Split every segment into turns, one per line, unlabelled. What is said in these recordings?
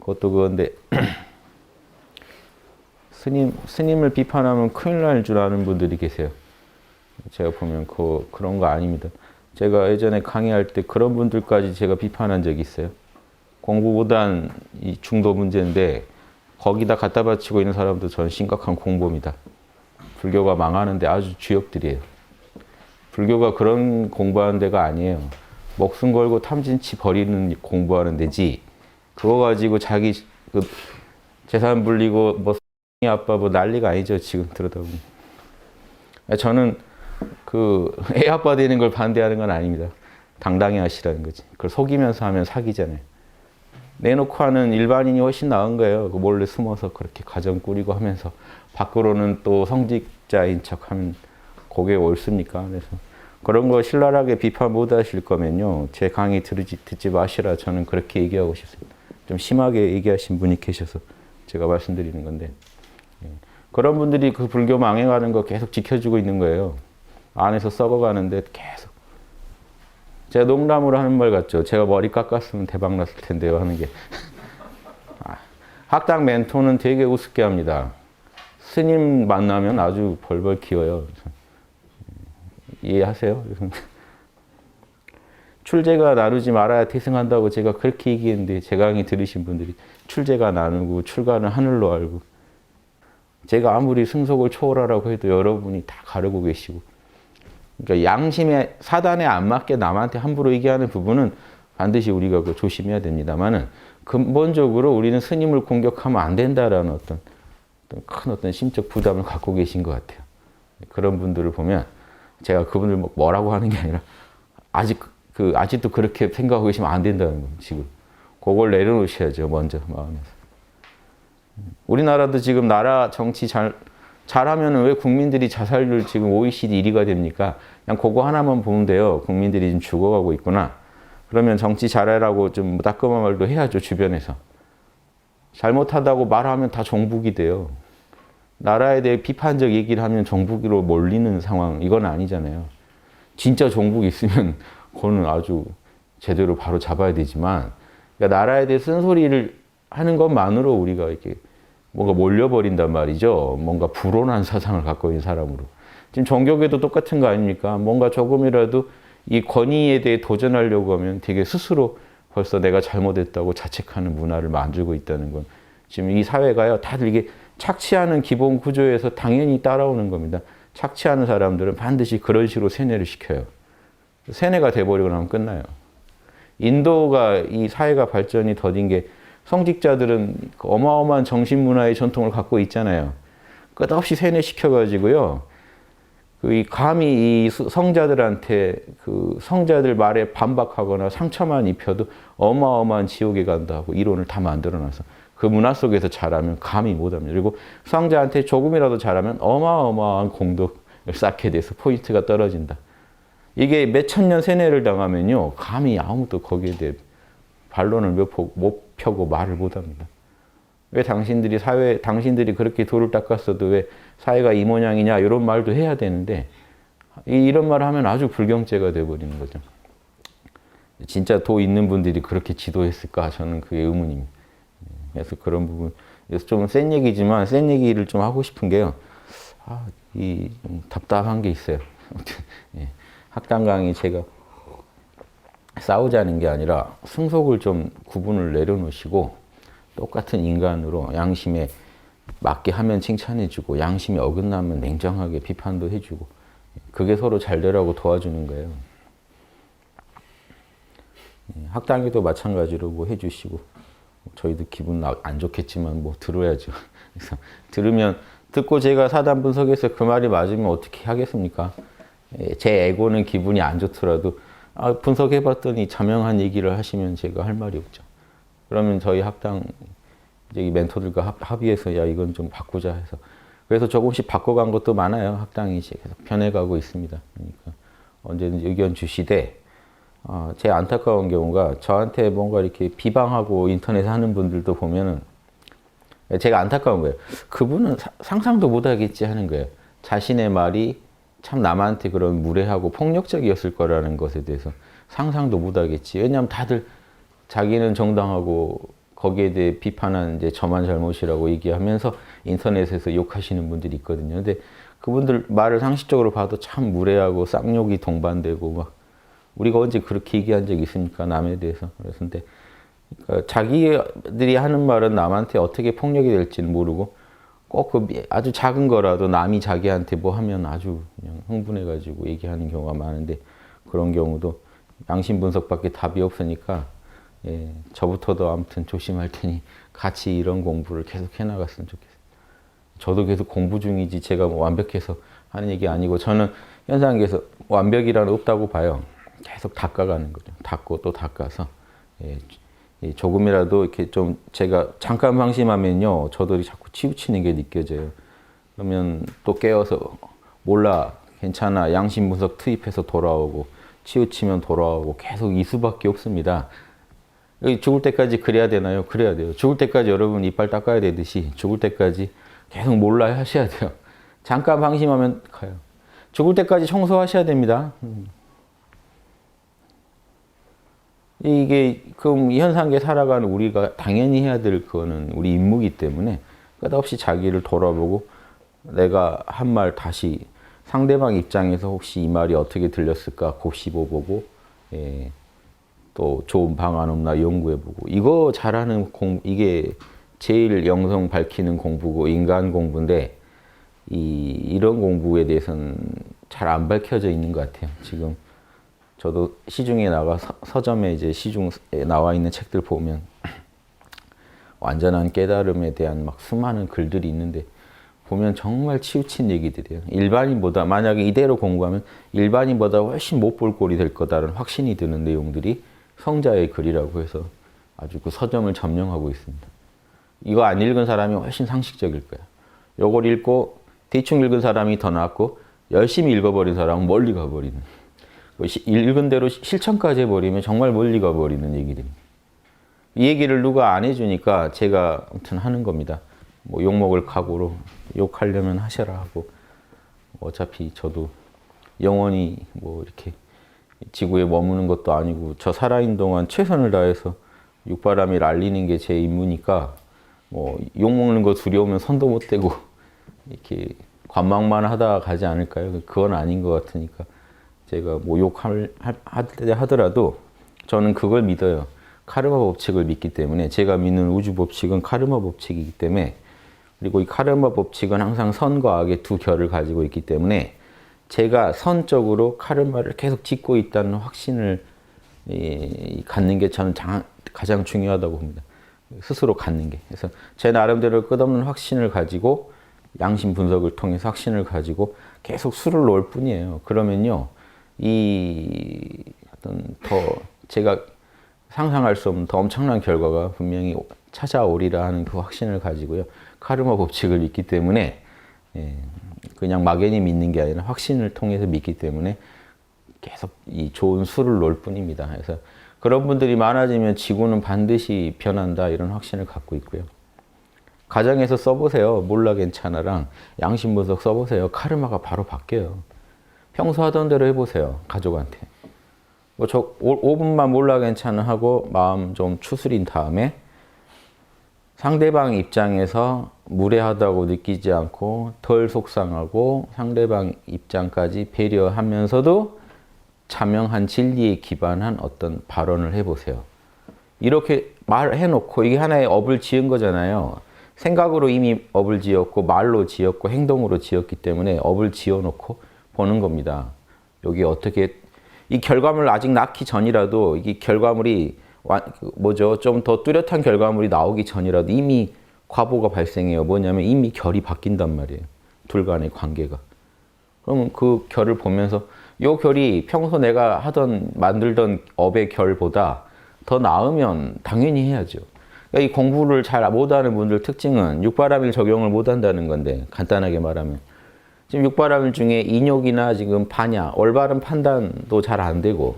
그것도 그건데 스님을 비판하면 큰일 날 줄 아는 분들이 계세요. 제가 보면 그런 거 아닙니다. 제가 예전에 강의할 때 그런 분들까지 제가 비판한 적이 있어요. 공부 못한 이 중도 문제인데 거기다 갖다 바치고 있는 사람도 저는 심각한 공범이다. 불교가 망하는데 아주 주역들이에요. 불교가 그런 공부하는 데가 아니에요. 목숨 걸고 탐진치 버리는 공부하는 데지. 그거 가지고 자기 그 재산 불리고 뭐 아빠 뭐 난리가 아니죠. 지금 들여다 보면. 저는 그 애 아빠 되는 걸 반대하는 건 아닙니다. 당당히 하시라는 거지. 그걸 속이면서 하면 사기잖아요. 내놓고 하는 일반인이 훨씬 나은 거예요. 몰래 숨어서 그렇게 가정 꾸리고 하면서 밖으로는 또 성직자인 척하면 그게 옳습니까? 그래서 그런 거 신랄하게 비판 못 하실 거면요. 제 강의 듣지 마시라 저는 그렇게 얘기하고 싶습니다. 좀 심하게 얘기하신 분이 계셔서 제가 말씀드리는 건데 그런 분들이 그 불교 망해가는 거 계속 지켜주고 있는 거예요. 안에서 썩어가는데 계속. 제가 농담으로 하는 말 같죠. 제가 머리 깎았으면 대박 났을 텐데요 하는 게. 학당 멘토는 되게 우습게 합니다. 스님 만나면 아주 벌벌 기어요. 이해하세요? 출제가 나누지 말아야 태승한다고 제가 그렇게 얘기했는데 제 강의 들으신 분들이 출제가 나누고 출가는 하늘로 알고 제가 아무리 승속을 초월하라고 해도 여러분이 다 가르고 계시고 그러니까 양심의 사단에 안 맞게 남한테 함부로 얘기하는 부분은 반드시 우리가 조심해야 됩니다만은 근본적으로 우리는 스님을 공격하면 안 된다라는 어떤 큰 심적 부담을 갖고 계신 것 같아요. 그런 분들을 보면 제가 그분들 뭐라고 하는 게 아니라 아직도 그렇게 생각하고 계시면 안 된다는 거예요. 지금 그걸 내려놓으셔야죠. 먼저 마음에서. 우리나라도 지금 나라 정치 잘하면 왜 국민들이 자살률 지금 OECD 1위가 됩니까? 그냥 그거 하나만 보면 돼요. 국민들이 지금 죽어가고 있구나. 그러면 정치 잘해라고 좀 따끔한 말도 해야죠. 주변에서. 잘못하다고 말하면 다 정북이 돼요. 나라에 대해 비판적 얘기를 하면 정북으로 몰리는 상황 이건 아니잖아요. 진짜 정북이 있으면 그거는 아주 제대로 바로 잡아야 되지만 그러니까 나라에 대해 쓴소리를 하는 것만으로 우리가 이렇게 뭔가 몰려버린단 말이죠. 뭔가 불온한 사상을 갖고 있는 사람으로. 지금 종교계도 똑같은 거 아닙니까? 뭔가 조금이라도 이 권위에 대해 도전하려고 하면 되게 스스로 벌써 내가 잘못했다고 자책하는 문화를 만들고 있다는 건 지금 이 사회가요. 다들 이게 착취하는 기본 구조에서 당연히 따라오는 겁니다. 착취하는 사람들은 반드시 그런 식으로 세뇌를 시켜요. 세뇌가 돼버리고 나면 끝나요. 인도가 이 사회가 발전이 더딘 게 성직자들은 어마어마한 정신문화의 전통을 갖고 있잖아요. 끝없이 세뇌시켜가지고요. 감히 이 성자들한테 그 성자들 말에 반박하거나 상처만 입혀도 어마어마한 지옥에 간다고 이론을 다 만들어놔서 그 문화 속에서 자라면 감히 못합니다. 그리고 성자한테 조금이라도 잘하면 어마어마한 공덕을 쌓게 돼서 포인트가 떨어진다. 이게 몇천 년 세뇌를 당하면요. 감히 아무도 거기에 대해 반론을 못 펴고 말을 못합니다. 왜 당신들이 그렇게 돌을 닦았어도 왜 사회가 이 모양이냐 이런 말도 해야 되는데 이런 말을 하면 아주 불경죄가 돼버리는 거죠. 진짜 도 있는 분들이 그렇게 지도했을까 저는 그게 의문입니다. 그래서 그런 부분 그래서 좀 센 얘기지만 센 얘기를 좀 하고 싶은 게요. 좀 답답한 게 있어요. 학당 강의 제가 싸우자는 게 아니라 승속을 좀 구분을 내려놓으시고 똑같은 인간으로 양심에 맞게 하면 칭찬해주고 양심이 어긋나면 냉정하게 비판도 해주고 그게 서로 잘 되라고 도와주는 거예요. 학당에도 마찬가지로 뭐 해주시고 저희도 기분 안 좋겠지만 뭐 들어야죠. 그래서 듣고 제가 사단 분석해서 그 말이 맞으면 어떻게 하겠습니까? 제 에고는 기분이 안 좋더라도 분석해봤더니 자명한 얘기를 하시면 제가 할 말이 없죠. 그러면 저희 학당 이제 멘토들과 합의해서 야 이건 좀 바꾸자 해서 그래서 조금씩 바꿔간 것도 많아요. 학당이 계속 변해가고 있습니다. 그러니까 언제든지 의견 주시되 제 안타까운 경우가 저한테 뭔가 이렇게 비방하고 인터넷에 하는 분들도 보면은 제가 안타까운 거예요. 그분은 상상도 못하겠지 하는 거예요. 자신의 말이 참 남한테 그런 무례하고 폭력적이었을 거라는 것에 대해서 상상도 못하겠지. 왜냐하면 다들 자기는 정당하고 거기에 대해 비판한 이제 저만 잘못이라고 얘기하면서 인터넷에서 욕하시는 분들이 있거든요. 근데 그분들 말을 상식적으로 봐도 참 무례하고 쌍욕이 동반되고 막 우리가 언제 그렇게 얘기한 적이 있습니까? 남에 대해서. 그래서 근데 그러니까 자기들이 하는 말은 남한테 어떻게 폭력이 될지는 모르고 꼭 그 아주 작은 거라도 남이 자기한테 뭐 하면 아주 그냥 흥분해가지고 얘기하는 경우가 많은데 그런 경우도 양심 분석밖에 답이 없으니까 예, 저부터도 아무튼 조심할 테니 같이 이런 공부를 계속 해나갔으면 좋겠어요. 저도 계속 공부 중이지 제가 뭐 완벽해서 하는 얘기 아니고 저는 현상계에서 완벽이란 없다고 봐요. 계속 닦아가는 거죠. 닦고 또 닦아서 예, 조금이라도 이렇게 좀 제가 잠깐 방심하면요 저도 자꾸 치우치는 게 느껴져요. 그러면 또 깨어서 몰라 괜찮아 양심 분석 투입해서 돌아오고 치우치면 돌아오고 계속 이 수밖에 없습니다. 죽을 때까지 그래야 되나요? 그래야 돼요. 죽을 때까지 여러분 이빨 닦아야 되듯이 죽을 때까지 계속 몰라 하셔야 돼요. 잠깐 방심하면 가요. 죽을 때까지 청소하셔야 됩니다. 이게 그럼 현상계 살아가는 우리가 당연히 해야 될 그거는 우리 임무이기 때문에 끝없이 자기를 돌아보고 내가 한 말 다시 상대방 입장에서 혹시 이 말이 어떻게 들렸을까 곱씹어보고 예, 또 좋은 방안 없나 연구해보고 이거 잘하는 이게 제일 영성 밝히는 공부고 인간 공부인데 이런 공부에 대해서는 잘 안 밝혀져 있는 것 같아요. 지금 저도 시중에 나가 서점에 이제 시중에 나와 있는 책들 보면 완전한 깨달음에 대한 막 수많은 글들이 있는데 보면 정말 치우친 얘기들이에요. 일반인보다 만약에 이대로 공부하면 일반인보다 훨씬 못 볼 꼴이 될 거다라는 확신이 드는 내용들이 성자의 글이라고 해서 아주 그 서점을 점령하고 있습니다. 이거 안 읽은 사람이 훨씬 상식적일 거야. 요걸 읽고 대충 읽은 사람이 더 낫고 열심히 읽어버린 사람은 멀리 가버리는. 읽은 대로 실천까지 해버리면 정말 멀리 가버리는 얘기들입니다. 이 얘기를 누가 안 해주니까 제가 아무튼 하는 겁니다. 뭐 욕먹을 각오로 욕하려면 하셔라 하고 어차피 저도 영원히 뭐 이렇게 지구에 머무는 것도 아니고 저 살아있는 동안 최선을 다해서 육바람이 알리는 게 제 임무니까 뭐 욕먹는 거 두려우면 손도 못 대고 이렇게 관망만 하다가 가지 않을까요? 그건 아닌 것 같으니까 제가 뭐 하더라도 저는 그걸 믿어요. 카르마 법칙을 믿기 때문에 제가 믿는 우주 법칙은 카르마 법칙이기 때문에 그리고 이 카르마 법칙은 항상 선과 악의 두 결을 가지고 있기 때문에 제가 선적으로 카르마를 계속 짓고 있다는 확신을 갖는 게 저는 가장 중요하다고 봅니다. 스스로 갖는 게. 그래서 제 나름대로 끝없는 확신을 가지고 양심 분석을 통해서 확신을 가지고 계속 수를 놓을 뿐이에요. 그러면요, 어떤 더 제가 상상할 수 없는 더 엄청난 결과가 분명히 찾아오리라 하는 그 확신을 가지고요. 카르마 법칙을 믿기 때문에 그냥 막연히 믿는 게 아니라 확신을 통해서 믿기 때문에 계속 이 좋은 수를 놓을 뿐입니다. 그래서 그런 분들이 많아지면 지구는 반드시 변한다 이런 확신을 갖고 있고요. 가정에서 써보세요. 몰라 괜찮아랑 양심분석 써보세요. 카르마가 바로 바뀌어요. 평소 하던 대로 해보세요. 가족한테. 뭐 저 5분만 몰라 괜찮아 하고 마음 좀 추스린 다음에 상대방 입장에서 무례하다고 느끼지 않고 덜 속상하고 상대방 입장까지 배려하면서도 자명한 진리에 기반한 어떤 발언을 해보세요. 이렇게 말해놓고 이게 하나의 업을 지은 거잖아요. 생각으로 이미 업을 지었고 말로 지었고 행동으로 지었기 때문에 업을 지어놓고 보는 겁니다. 여기 어떻게 이 결과물 아직 낳기 전이라도 이 결과물이 좀 더 뚜렷한 결과물이 나오기 전이라도 이미 과보가 발생해요. 뭐냐면 이미 결이 바뀐단 말이에요. 둘 간의 관계가. 그러면 그 결을 보면서 이 결이 평소 내가 만들던 업의 결보다 더 나으면 당연히 해야죠. 그러니까 이 공부를 잘 못하는 분들 특징은 육바람일 적용을 못한다는 건데 간단하게 말하면 지금 육바람일 중에 인욕이나 지금 반야, 올바른 판단도 잘 안 되고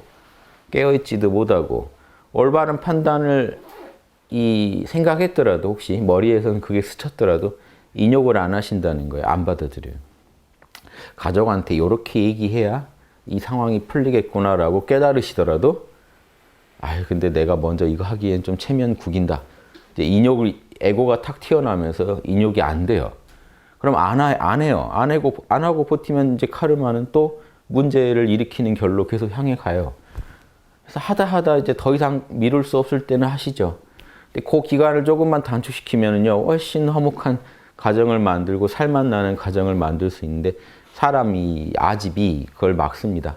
깨어있지도 못하고 올바른 판단을 생각했더라도 혹시 머리에서는 그게 스쳤더라도 인욕을 안 하신다는 거예요. 안 받아들여요. 가족한테 이렇게 얘기해야 이 상황이 풀리겠구나라고 깨달으시더라도 근데 내가 먼저 이거 하기엔 좀 체면 구긴다. 이제 에고가 탁 튀어나오면서 인욕이 안 돼요. 그럼 안 해요. 안 하고 버티면 이제 카르마는 또 문제를 일으키는 결로 계속 향해 가요. 그래서 하다 이제 더 이상 미룰 수 없을 때는 하시죠. 근데 그 기간을 조금만 단축시키면은요, 훨씬 화목한 가정을 만들고 살맛 나는 가정을 만들 수 있는데 사람이 아집이 그걸 막습니다.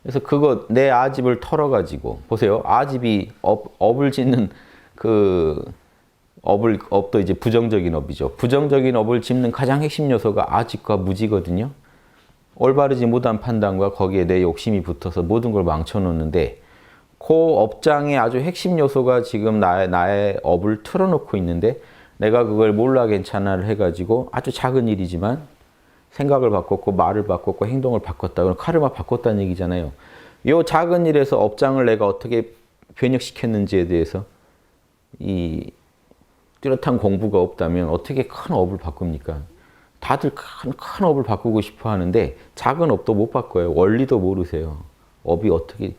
그래서 내 아집을 털어가지고 보세요. 아집이 업을 짓는 그 업도 이제 부정적인 업이죠. 부정적인 업을 짚는 가장 핵심 요소가 아집과 무지거든요. 올바르지 못한 판단과 거기에 내 욕심이 붙어서 모든 걸 망쳐놓는데 그 업장의 아주 핵심 요소가 지금 나의 업을 틀어놓고 있는데 내가 그걸 몰라 괜찮아를 해가지고 아주 작은 일이지만 생각을 바꿨고 말을 바꿨고 행동을 바꿨다. 그럼 카르마 바꿨다는 얘기잖아요. 이 작은 일에서 업장을 내가 어떻게 변혁시켰는지에 대해서 이 뚜렷한 공부가 없다면 어떻게 큰 업을 바꿉니까? 다들 큰 업을 바꾸고 싶어 하는데 작은 업도 못 바꿔요. 원리도 모르세요. 업이 어떻게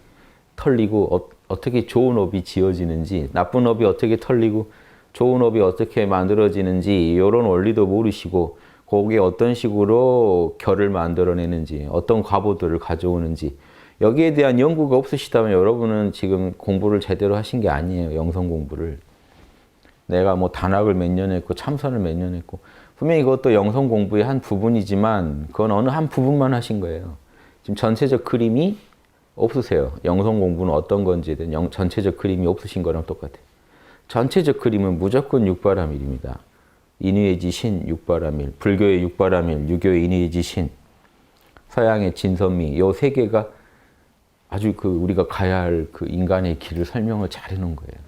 털리고 어떻게 좋은 업이 지어지는지, 나쁜 업이 어떻게 털리고 좋은 업이 어떻게 만들어지는지 이런 원리도 모르시고 거기에 어떤 식으로 결을 만들어내는지, 어떤 과보들을 가져오는지 여기에 대한 연구가 없으시다면 여러분은 지금 공부를 제대로 하신 게 아니에요. 영성 공부를. 내가 뭐 단학을 몇 년 했고 참선을 몇 년 했고 분명히 이것도 영성 공부의 한 부분이지만 그건 어느 한 부분만 하신 거예요. 지금 전체적 그림이 없으세요. 영성 공부는 어떤 건지에 대한 전체적 그림이 없으신 거랑 똑같아요. 전체적 그림은 무조건 육바라밀입니다. 인의의지신 육바라밀, 불교의 육바라밀, 유교의 인의의지신, 서양의 진선미, 요 세 개가 아주 우리가 가야 할 그 인간의 길을 설명을 잘 해놓은 거예요.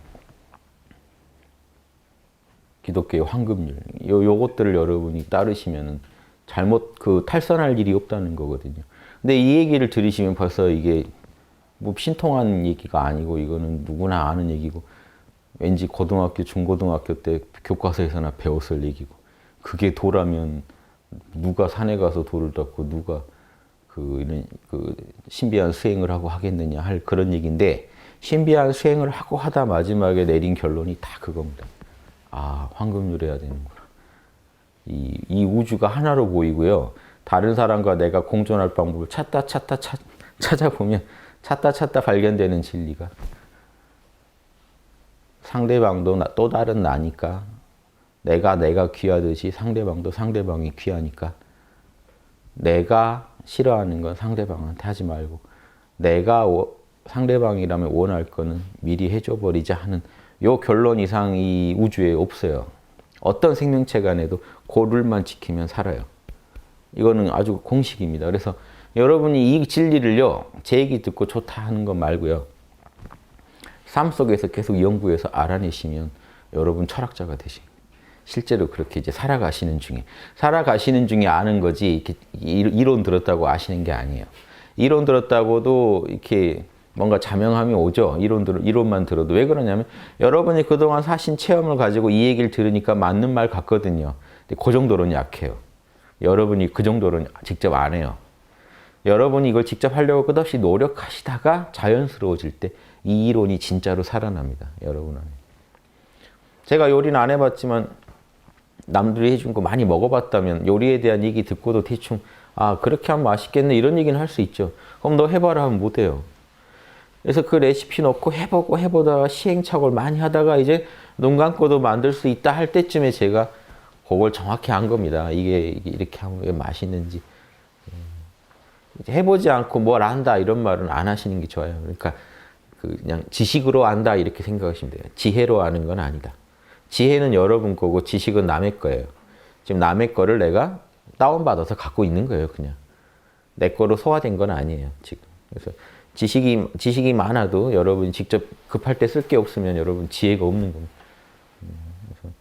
기독교의 황금률, 요것들을 여러분이 따르시면은 탈선할 일이 없다는 거거든요. 근데 이 얘기를 들으시면 벌써 이게 뭐 신통한 얘기가 아니고 이거는 누구나 아는 얘기고 왠지 고등학교, 중고등학교 때 교과서에서나 배웠을 얘기고 그게 도라면 누가 산에 가서 돌을 닦고 누가 신비한 수행을 하고 하겠느냐 할 그런 얘기인데 신비한 수행을 하고 하다 마지막에 내린 결론이 다 그겁니다. 아, 황금률해야 되는구나. 이 우주가 하나로 보이고요. 다른 사람과 내가 공존할 방법을 찾아보면 찾다 발견되는 진리가 상대방도 또 다른 나니까 내가 귀하듯이 상대방도 상대방이 귀하니까 내가 싫어하는 건 상대방한테 하지 말고 내가 상대방이라면 원할 거는 미리 해줘 버리자 하는 요 결론 이상 이 우주에 없어요. 어떤 생명체 간에도 그 룰만 지키면 살아요. 이거는 아주 공식입니다. 그래서 여러분이 이 진리를요, 제 얘기 듣고 좋다 하는 거 말고요. 삶 속에서 계속 연구해서 알아내시면 여러분 철학자가 되십니다. 실제로 그렇게 이제 살아가시는 중에 아는 거지, 이렇게 이론 들었다고 아시는 게 아니에요. 이론 들었다고도 이렇게 뭔가 자명함이 오죠. 이론만 들어도. 왜 그러냐면 여러분이 그동안 사신 체험을 가지고 이 얘기를 들으니까 맞는 말 같거든요. 근데 그 정도로는 약해요. 여러분이 그 정도로는 직접 안 해요. 여러분이 이걸 직접 하려고 끝없이 노력하시다가 자연스러워질 때 이 이론이 진짜로 살아납니다. 여러분 안에. 제가 요리는 안 해봤지만 남들이 해준 거 많이 먹어봤다면 요리에 대한 얘기 듣고도 대충 아 그렇게 하면 맛있겠네 이런 얘기는 할 수 있죠. 그럼 너 해봐라 하면 못해요. 그래서 그 레시피 넣고 해보다가 시행착오를 많이 하다가 이제 눈 감고도 만들 수 있다 할 때쯤에 제가 그걸 정확히 한 겁니다. 이게 이렇게 하면 왜 맛있는지. 해보지 않고 뭘 안다 이런 말은 안 하시는 게 좋아요. 그러니까 그냥 지식으로 안다 이렇게 생각하시면 돼요. 지혜로 아는 건 아니다. 지혜는 여러분 거고 지식은 남의 거예요. 지금 남의 거를 내가 다운받아서 갖고 있는 거예요. 그냥. 내 거로 소화된 건 아니에요. 지금. 그래서 지식이 많아도 여러분이 직접 급할 때 쓸 게 없으면 여러분 지혜가 없는 겁니다. 그래서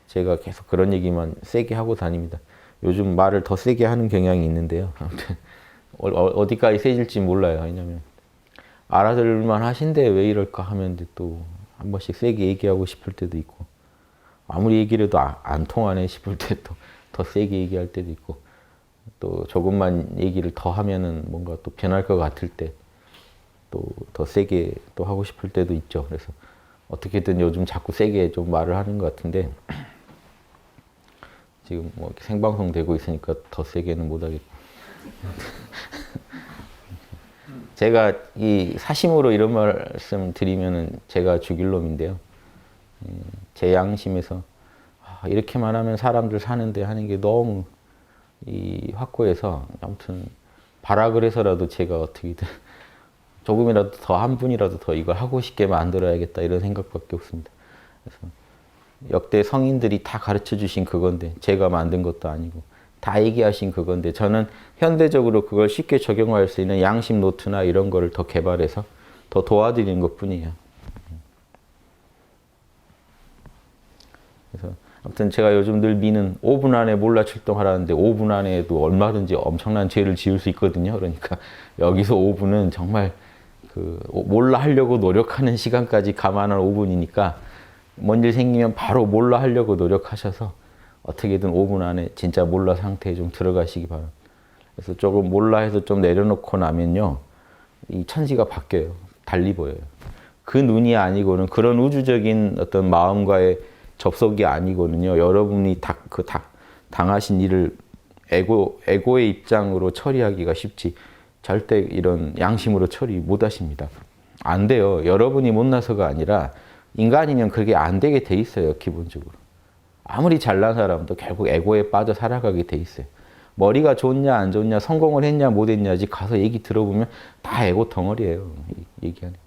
제가 계속 그런 얘기만 세게 하고 다닙니다. 요즘 말을 더 세게 하는 경향이 있는데요. 아무튼 어디까지 세질지 몰라요. 왜냐면 알아들을만 하신데 왜 이럴까 하면 또 한 번씩 세게 얘기하고 싶을 때도 있고 아무리 얘기를 해도 안 통하네 싶을 때 또 더 세게 얘기할 때도 있고 또 조금만 얘기를 더 하면은 뭔가 또 변할 것 같을 때 또 더 세게 또 하고 싶을 때도 있죠. 그래서 어떻게든 요즘 자꾸 세게 좀 말을 하는 것 같은데 지금 뭐 생방송 되고 있으니까 더 세게는 못하겠고 제가 이 사심으로 이런 말씀 드리면은 제가 죽일 놈인데요. 제 양심에서 이렇게만 하면 사람들 사는데 하는 게 너무 이 확고해서 아무튼 발악을 해서라도 제가 어떻게든 조금이라도 더 한 분이라도 더 이걸 하고 싶게 만들어야겠다 이런 생각밖에 없습니다. 그래서 역대 성인들이 다 가르쳐 주신 그건데 제가 만든 것도 아니고 다 얘기하신 그건데 저는 현대적으로 그걸 쉽게 적용할 수 있는 양심 노트나 이런 거를 더 개발해서 더 도와드리는 것뿐이에요. 그래서 아무튼 제가 요즘 늘 미는 5분 안에 몰라 출동하라는데 5분 안에도 얼마든지 엄청난 죄를 지을 수 있거든요. 그러니까 여기서 5분은 정말 그 몰라 하려고 노력하는 시간까지 감안한 5분이니까 뭔 일 생기면 바로 몰라 하려고 노력하셔서 어떻게든 5분 안에 진짜 몰라 상태에 좀 들어가시기 바랍니다. 그래서 조금 몰라 해서 좀 내려놓고 나면요. 이 천지가 바뀌어요. 달리 보여요. 그 눈이 아니고는 그런 우주적인 어떤 마음과의 접속이 아니거든요. 여러분이 당하신 일을 에고의 입장으로 처리하기가 쉽지 절대 이런 양심으로 처리 못 하십니다. 안 돼요. 여러분이 못나서가 아니라 인간이면 그게 안 되게 돼 있어요. 기본적으로. 아무리 잘난 사람도 결국 에고에 빠져 살아가게 돼 있어요. 머리가 좋냐 안 좋냐 성공을 했냐 못 했냐지 가서 얘기 들어보면 다 에고 덩어리예요. 얘기하는.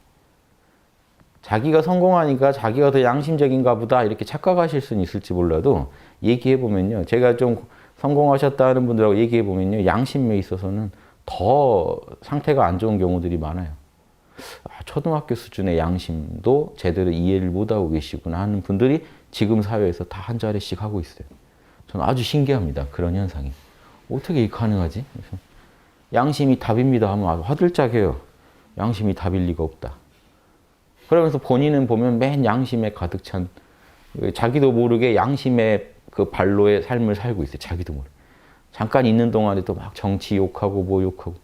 자기가 성공하니까 자기가 더 양심적인가 보다 이렇게 착각하실 수는 있을지 몰라도 얘기해보면요. 제가 좀 성공하셨다 하는 분들하고 얘기해보면요. 양심에 있어서는 더 상태가 안 좋은 경우들이 많아요. 초등학교 수준의 양심도 제대로 이해를 못하고 계시구나 하는 분들이 지금 사회에서 다 한 자리씩 하고 있어요. 저는 아주 신기합니다. 그런 현상이. 어떻게 가능하지? 양심이 답입니다 하면 아주 화들짝해요. 양심이 답일 리가 없다. 그러면서 본인은 보면 맨 양심에 가득 찬 자기도 모르게 양심의 그 발로의 삶을 살고 있어요. 자기도 모르게. 잠깐 있는 동안에도 막 정치 욕하고 뭐 욕하고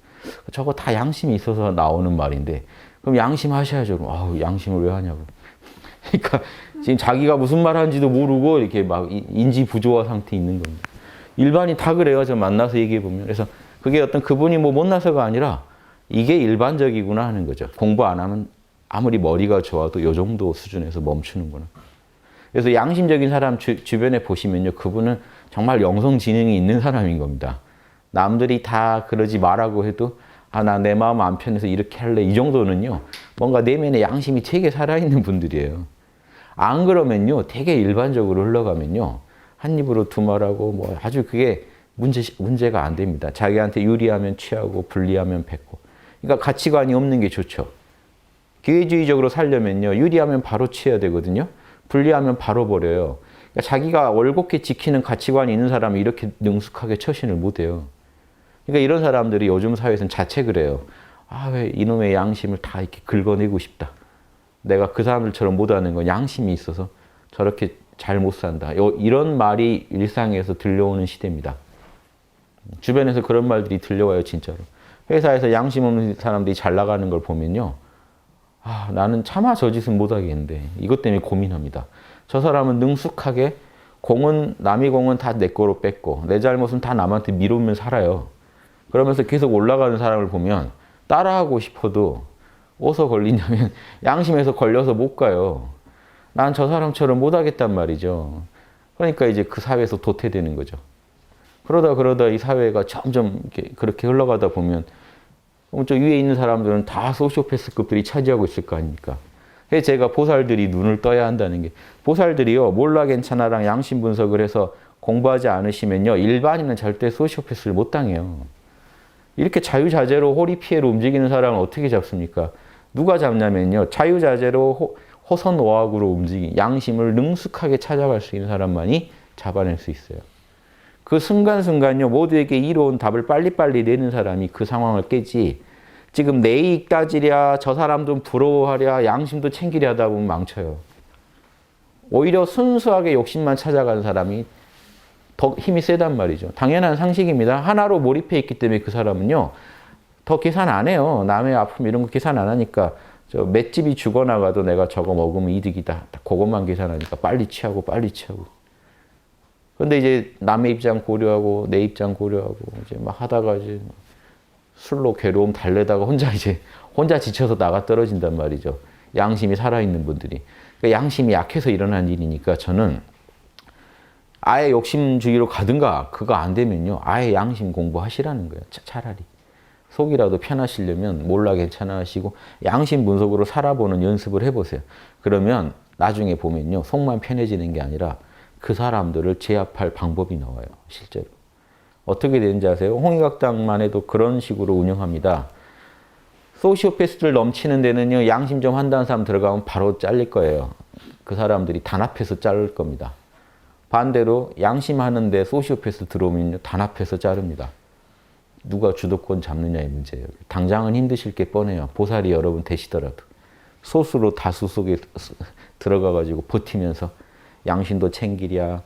저거 다 양심이 있어서 나오는 말인데 그럼 양심 하셔야죠. 아우 양심을 왜 하냐고. 그러니까 지금 자기가 무슨 말 하는지도 모르고 이렇게 막 인지 부조화 상태에 있는 겁니다. 일반인 다 그래요. 저 만나서 얘기해 보면. 그래서 그게 어떤 그분이 뭐 못나서가 아니라 이게 일반적이구나 하는 거죠. 공부 안 하면 아무리 머리가 좋아도 이 정도 수준에서 멈추는구나. 그래서 양심적인 사람 주변에 보시면요. 그분은 정말 영성 지능이 있는 사람인 겁니다. 남들이 다 그러지 말라고 해도 나 내 마음 안 편해서 이렇게 할래. 이 정도는요. 뭔가 내면에 양심이 되게 살아있는 분들이에요. 안 그러면요. 되게 일반적으로 흘러가면요. 한 입으로 두 말하고 뭐 아주 그게 문제가 안 됩니다. 자기한테 유리하면 취하고 불리하면 뱉고. 그러니까 가치관이 없는 게 좋죠. 기회주의적으로 살려면요. 유리하면 바로 취해야 되거든요. 불리하면 바로 버려요. 그러니까 자기가 올곧게 지키는 가치관이 있는 사람은 이렇게 능숙하게 처신을 못해요. 그러니까 이런 사람들이 요즘 사회에서는 자책을 해요. 왜 이놈의 양심을 다 이렇게 긁어내고 싶다. 내가 그 사람들처럼 못하는 건 양심이 있어서 저렇게 잘 못 산다. 이런 말이 일상에서 들려오는 시대입니다. 주변에서 그런 말들이 들려와요, 진짜로. 회사에서 양심 없는 사람들이 잘 나가는 걸 보면요. 나는 차마 저 짓은 못하겠는데 이것 때문에 고민합니다. 저 사람은 능숙하게 남의 공은 다 내 거로 뺐고 내 잘못은 다 남한테 미루면 살아요. 그러면서 계속 올라가는 사람을 보면 따라하고 싶어도 어디서 걸리냐면 양심에서 걸려서 못 가요. 난 저 사람처럼 못하겠단 말이죠. 그러니까 이제 그 사회에서 도태되는 거죠. 그러다 이 사회가 점점 그렇게 흘러가다 보면 저 위에 있는 사람들은 다 소시오패스급들이 차지하고 있을 거 아닙니까? 그래서 제가 보살들이 눈을 떠야 한다는 게 보살들이요. 몰라 괜찮아랑 양심 분석을 해서 공부하지 않으시면요. 일반인은 절대 소시오패스를 못 당해요. 이렇게 자유자재로 호리피해로 움직이는 사람을 어떻게 잡습니까? 누가 잡냐면요. 자유자재로 호선오학으로 움직이는 양심을 능숙하게 찾아갈 수 있는 사람만이 잡아낼 수 있어요. 그 순간순간요. 모두에게 이로운 답을 빨리빨리 내는 사람이 그 상황을 깨지 지금 내 이익 따지랴 저 사람 좀 부러워하랴 양심도 챙기려 하다 보면 망쳐요. 오히려 순수하게 욕심만 찾아가는 사람이 더 힘이 세단 말이죠. 당연한 상식입니다. 하나로 몰입해 있기 때문에 그 사람은요. 더 계산 안 해요. 남의 아픔 이런 거 계산 안 하니까 저 맷집이 죽어나가도 내가 저거 먹으면 이득이다. 그것만 계산하니까 빨리 취하고 빨리 취하고. 근데 이제 남의 입장 고려하고 내 입장 고려하고 이제 막 하다가 이제 술로 괴로움 달래다가 혼자 지쳐서 나가 떨어진단 말이죠. 양심이 살아있는 분들이. 그러니까 양심이 약해서 일어난 일이니까 저는 아예 욕심주의로 가든가 그거 안 되면요. 아예 양심 공부하시라는 거예요. 차라리. 속이라도 편하시려면 몰라 괜찮아 하시고 양심 분석으로 살아보는 연습을 해보세요. 그러면 나중에 보면요. 속만 편해지는 게 아니라 그 사람들을 제압할 방법이 나와요. 실제로. 어떻게 되는지 아세요? 홍익학당만 해도 그런 식으로 운영합니다. 소시오패스들 넘치는 데는요. 양심 좀 한다는 사람 들어가면 바로 잘릴 거예요. 그 사람들이 단합해서 자를 겁니다. 반대로 양심하는데 소시오패스 들어오면요. 단합해서 자릅니다. 누가 주도권 잡느냐의 문제예요. 당장은 힘드실 게 뻔해요. 보살이 여러분 되시더라도. 소수로 다수 속에 들어가가지고 버티면서 양심도 챙기랴,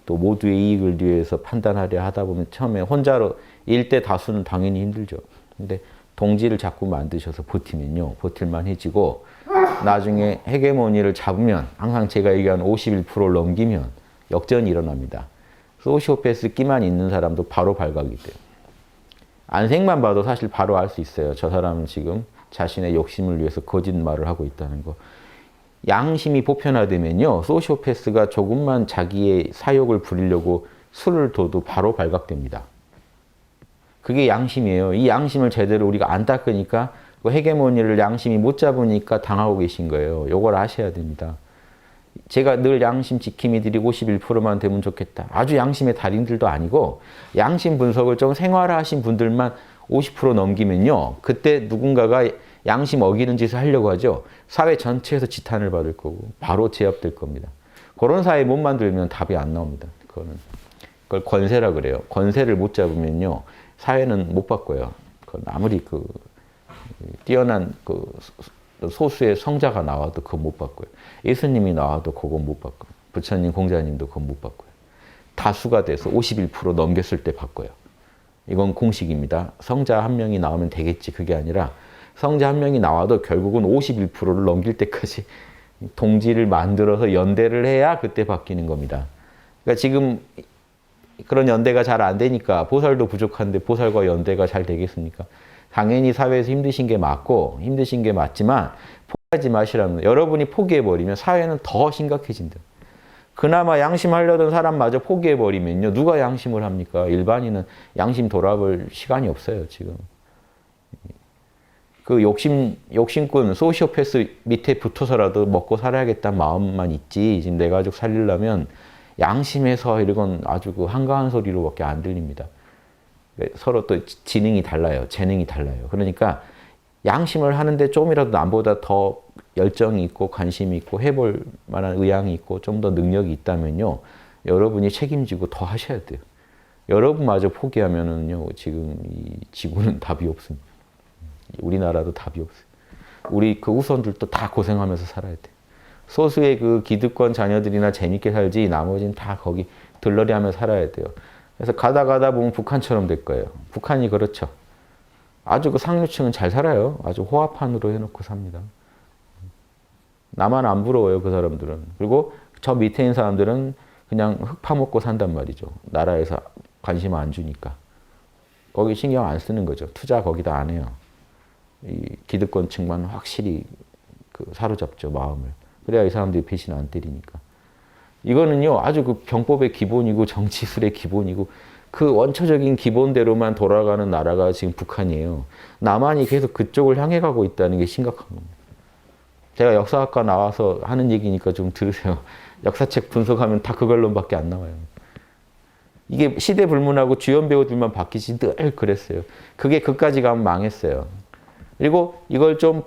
또 모두의 이익을 위해서 판단하려 하다 보면 처음에 혼자로 일대 다수는 당연히 힘들죠. 근데 동지를 자꾸 만드셔서 버티면요. 버틸만해지고 나중에 헤게모니를 잡으면 항상 제가 얘기한 51%를 넘기면 역전이 일어납니다. 소시오패스 끼만 있는 사람도 바로 발각이 돼요. 안색만 봐도 사실 바로 알 수 있어요. 저 사람은 지금 자신의 욕심을 위해서 거짓말을 하고 있다는 거. 양심이 보편화되면요. 소시오패스가 조금만 자기의 사욕을 부리려고 술을 둬도 바로 발각됩니다. 그게 양심이에요. 이 양심을 제대로 우리가 안 닦으니까 그 헤게모니를 양심이 못 잡으니까 당하고 계신 거예요. 요걸 아셔야 됩니다. 제가 늘 양심 지킴이들이 51%만 되면 좋겠다. 아주 양심의 달인들도 아니고 양심 분석을 좀 생활화하신 분들만 50% 넘기면요. 그때 누군가가 양심 어기는 짓을 하려고 하죠. 사회 전체에서 지탄을 받을 거고 바로 제압될 겁니다. 그런 사회 못 만들면 답이 안 나옵니다. 그걸 권세라 그래요. 권세를 못 잡으면요. 사회는 못 바꿔요. 그건 아무리 뛰어난 소수의 성자가 나와도 그거 못 바꿔요. 예수님이 나와도 그거 못 바꿔요. 부처님, 공자님도 그거 못 바꿔요. 다수가 돼서 51% 넘겼을 때 바꿔요. 이건 공식입니다. 성자 한 명이 나오면 되겠지 그게 아니라 성자 한 명이 나와도 결국은 51%를 넘길 때까지 동지를 만들어서 연대를 해야 그때 바뀌는 겁니다. 그러니까 지금 그런 연대가 잘 안 되니까 보살도 부족한데 보살과 연대가 잘 되겠습니까? 당연히 사회에서 힘드신 게 맞고 힘드신 게 맞지만 포기하지 마시라는 거예요. 여러분이 포기해버리면 사회는 더 심각해진다. 그나마 양심하려던 사람마저 포기해버리면요. 누가 양심을 합니까? 일반인은 양심 돌아볼 시간이 없어요. 지금. 그 욕심꾼, 소시오패스 밑에 붙어서라도 먹고 살아야겠다는 마음만 있지 지금 내 가족 살리려면 양심에서 이건 아주 그 한가한 소리로밖에 안 들립니다. 서로 또 지능이 달라요. 재능이 달라요. 그러니까 양심을 하는데 조금이라도 남보다 더 열정이 있고 관심이 있고 해볼 만한 의향이 있고 좀 더 능력이 있다면요. 여러분이 책임지고 더 하셔야 돼요. 여러분마저 포기하면은요. 지금 이 지구는 답이 없습니다. 우리나라도 답이 없어요. 우리 그 후손들도 다 고생하면서 살아야 돼요. 소수의 그 기득권 자녀들이나 재밌게 살지 나머지는 다 거기 들러리 하며 살아야 돼요. 그래서 가다 보면 북한처럼 될 거예요. 북한이 그렇죠. 아주 그 상류층은 잘 살아요. 아주 호화판으로 해놓고 삽니다. 나만 안 부러워요, 그 사람들은. 그리고 저 밑에 있는 사람들은 그냥 흙 파먹고 산단 말이죠. 나라에서 관심 안 주니까. 거기 신경 안 쓰는 거죠. 투자 거기다 안 해요. 이 기득권층만 확실히 사로잡죠, 마음을. 그래야 이 사람들이 배신 안 때리니까. 이거는요, 아주 그 병법의 기본이고 정치술의 기본이고 그 원초적인 기본대로만 돌아가는 나라가 지금 북한이에요. 남한이 계속 그쪽을 향해 가고 있다는 게 심각한 겁니다. 제가 역사학과 나와서 하는 얘기니까 좀 들으세요. 역사책 분석하면 다 그걸로밖에 안 나와요. 이게 시대 불문하고 주연 배우들만 바뀌지 늘 그랬어요. 그게 그까지 가면 망했어요. 그리고 이걸 좀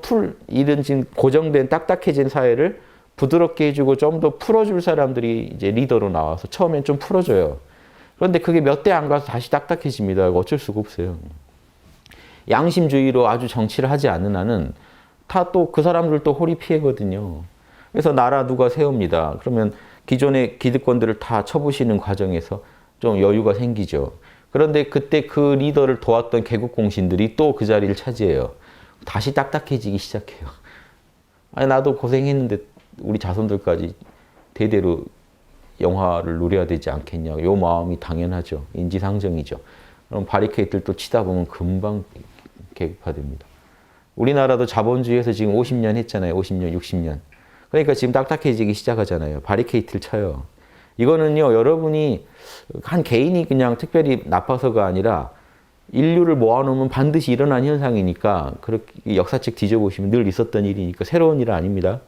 이런 지금 고정된 딱딱해진 사회를 부드럽게 해주고 좀 더 풀어줄 사람들이 이제 리더로 나와서 처음엔 좀 풀어줘요. 그런데 그게 몇 대 안 가서 다시 딱딱해집니다. 어쩔 수가 없어요. 양심주의로 아주 정치를 하지 않는 한은 다 또 그 사람들도 홀이 피해거든요. 그래서 나라 누가 세웁니다. 그러면 기존의 기득권들을 다 쳐부시는 과정에서 좀 여유가 생기죠. 그런데 그때 그 리더를 도왔던 개국공신들이 또 그 자리를 차지해요. 다시 딱딱해지기 시작해요. 아니 나도 고생했는데 우리 자손들까지 대대로 영화를 누려야 되지 않겠냐. 요 마음이 당연하죠. 인지상정이죠. 그럼 바리케이트를 또 치다 보면 금방 계급화됩니다. 우리나라도 자본주의에서 지금 50년 했잖아요. 50년, 60년. 그러니까 지금 딱딱해지기 시작하잖아요. 바리케이트를 쳐요. 이거는요, 여러분이 한 개인이 그냥 특별히 나빠서가 아니라 인류를 모아놓으면 반드시 일어난 현상이니까 그렇게 역사책 뒤져보시면 늘 있었던 일이니까 새로운 일은 아닙니다.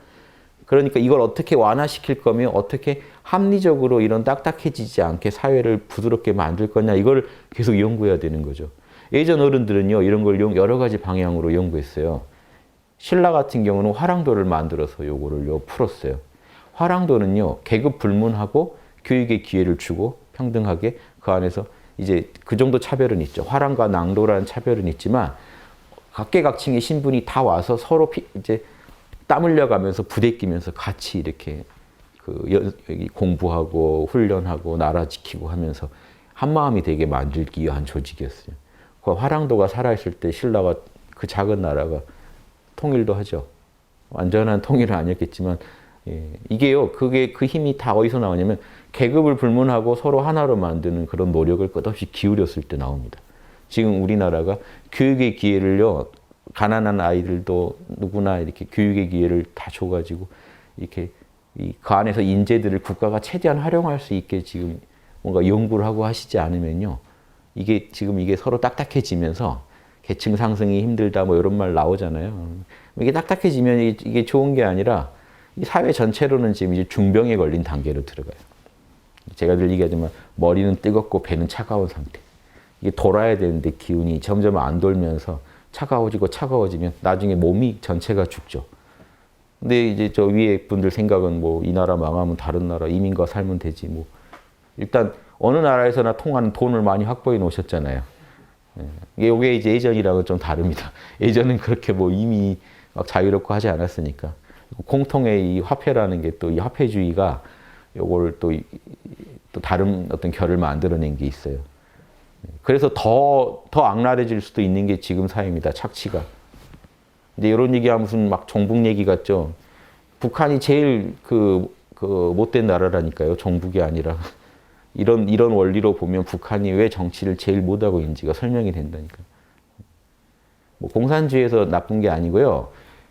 그러니까 이걸 어떻게 완화시킬 거며 어떻게 합리적으로 이런 딱딱해지지 않게 사회를 부드럽게 만들 거냐 이걸 계속 연구해야 되는 거죠. 예전 어른들은요 이런 걸 여러 가지 방향으로 연구했어요. 신라 같은 경우는 화랑도를 만들어서 요거를 풀었어요. 화랑도는요 계급 불문하고 교육의 기회를 주고 평등하게 그 안에서 이제 그 정도 차별은 있죠. 화랑과 낭도라는 차별은 있지만 각계각층의 신분이 다 와서 서로 이제 땀 흘려가면서 부대끼면서 같이 이렇게 여기 공부하고 훈련하고 나라 지키고 하면서 한 마음이 되게 만들기 위한 조직이었어요. 그 화랑도가 살아있을 때 신라가 그 작은 나라가 통일도 하죠. 완전한 통일은 아니었겠지만 이게요. 그게 그 힘이 다 어디서 나오냐면 계급을 불문하고 서로 하나로 만드는 그런 노력을 끝없이 기울였을 때 나옵니다. 지금 우리나라가 교육의 기회를요. 가난한 아이들도 누구나 이렇게 교육의 기회를 다 줘가지고 이렇게 그 안에서 인재들을 국가가 최대한 활용할 수 있게 지금 뭔가 연구를 하고 하시지 않으면요. 이게 지금 이게 서로 딱딱해지면서 계층 상승이 힘들다 뭐 이런 말 나오잖아요. 이게 딱딱해지면 이게 좋은 게 아니라 이 사회 전체로는 지금 이제 중병에 걸린 단계로 들어가요. 제가 늘 얘기하지만 머리는 뜨겁고 배는 차가운 상태. 이게 돌아야 되는데 기운이 점점 안 돌면서 차가워지면 나중에 몸이 전체가 죽죠. 근데 이제 저 위에 분들 생각은 뭐 이 나라 망하면 다른 나라 이민가 살면 되지 뭐. 일단 어느 나라에서나 통하는 돈을 많이 확보해 놓으셨잖아요. 이게 이제 예전이랑은 좀 다릅니다. 예전은 그렇게 뭐 이미 막 자유롭고 하지 않았으니까. 공통의 이 화폐라는 게 또 이 화폐주의가 요걸 또 다른 어떤 결을 만들어낸 게 있어요. 그래서 더 악랄해질 수도 있는 게 지금 사회입니다. 착취가. 이제 이런 얘기하면 무슨 막 종북 얘기 같죠. 북한이 제일 그 못된 나라라니까요. 종북이 아니라. 이런 원리로 보면 북한이 왜 정치를 제일 못하고 있는지가 설명이 된다니까요. 뭐 공산주의에서 나쁜 게 아니고요.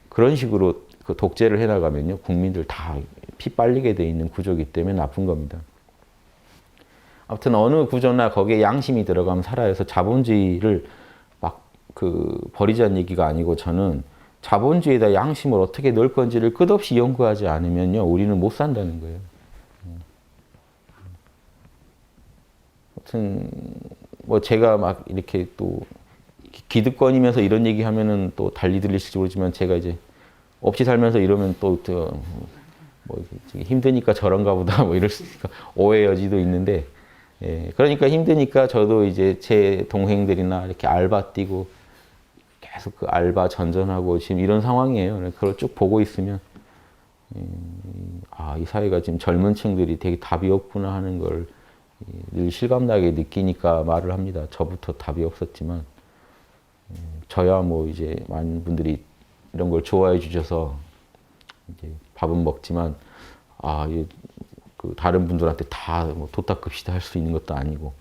그런 식으로 그 독재를 해나가면요. 국민들 다 피 빨리게 돼 있는 구조이기 때문에 나쁜 겁니다. 아무튼 어느 구조나 거기에 양심이 들어가면 살아서 자본주의를 막 버리자는 얘기가 아니고 저는 자본주의에다 양심을 어떻게 넣을 건지를 끝없이 연구하지 않으면요. 우리는 못 산다는 거예요. 아무튼 뭐 제가 막 이렇게 또 기득권이면서 이런 얘기하면은 또 달리 들리실지 모르지만 제가 이제 없이 살면서 이러면 또 뭐 힘드니까 저런가 보다 뭐 이럴 수 있으니까 오해 여지도 있는데 그러니까 힘드니까 저도 이제 제 동생들이나 이렇게 알바 뛰고 계속 그 알바 전전하고 지금 이런 상황이에요. 그걸 쭉 보고 있으면 이 사회가 지금 젊은 층들이 되게 답이 없구나 하는 걸 늘 실감나게 느끼니까 말을 합니다. 저부터 답이 없었지만 저야 뭐 이제 많은 분들이 이런 걸 좋아해 주셔서 이제 밥은 먹지만 다른 분들한테 다 뭐 도 닦읍시다 할 수 있는 것도 아니고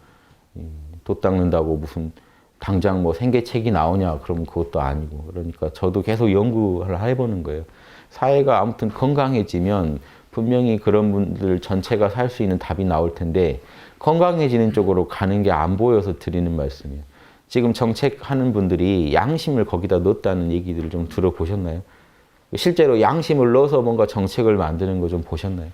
도 닦는다고 무슨 당장 뭐 생계책이 나오냐 그러면 그것도 아니고 그러니까 저도 계속 연구를 해보는 거예요. 사회가 아무튼 건강해지면 분명히 그런 분들 전체가 살 수 있는 답이 나올 텐데 건강해지는 쪽으로 가는 게 안 보여서 드리는 말씀이에요. 지금 정책하는 분들이 양심을 거기다 넣었다는 얘기들을 좀 들어보셨나요? 실제로 양심을 넣어서 뭔가 정책을 만드는 거 좀 보셨나요?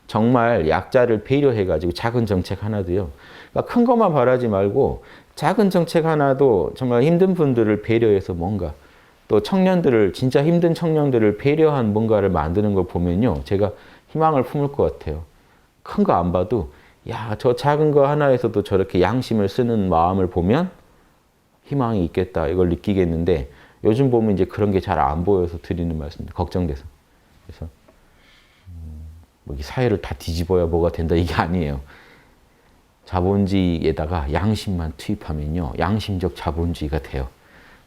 정말 약자를 배려해가지고 작은 정책 하나도요. 그러니까 큰 것만 바라지 말고 작은 정책 하나도 정말 힘든 분들을 배려해서 뭔가 또 청년들을 진짜 힘든 청년들을 배려한 뭔가를 만드는 걸 보면요. 제가 희망을 품을 것 같아요. 큰 거 안 봐도 야, 저 작은 거 하나에서도 저렇게 양심을 쓰는 마음을 보면 희망이 있겠다 이걸 느끼겠는데 요즘 보면 이제 그런 게 잘 안 보여서 드리는 말씀입니다. 걱정돼서. 그래서 뭐 사회를 다 뒤집어야 뭐가 된다 이게 아니에요. 자본주의에다가 양심만 투입하면요. 양심적 자본주의가 돼요.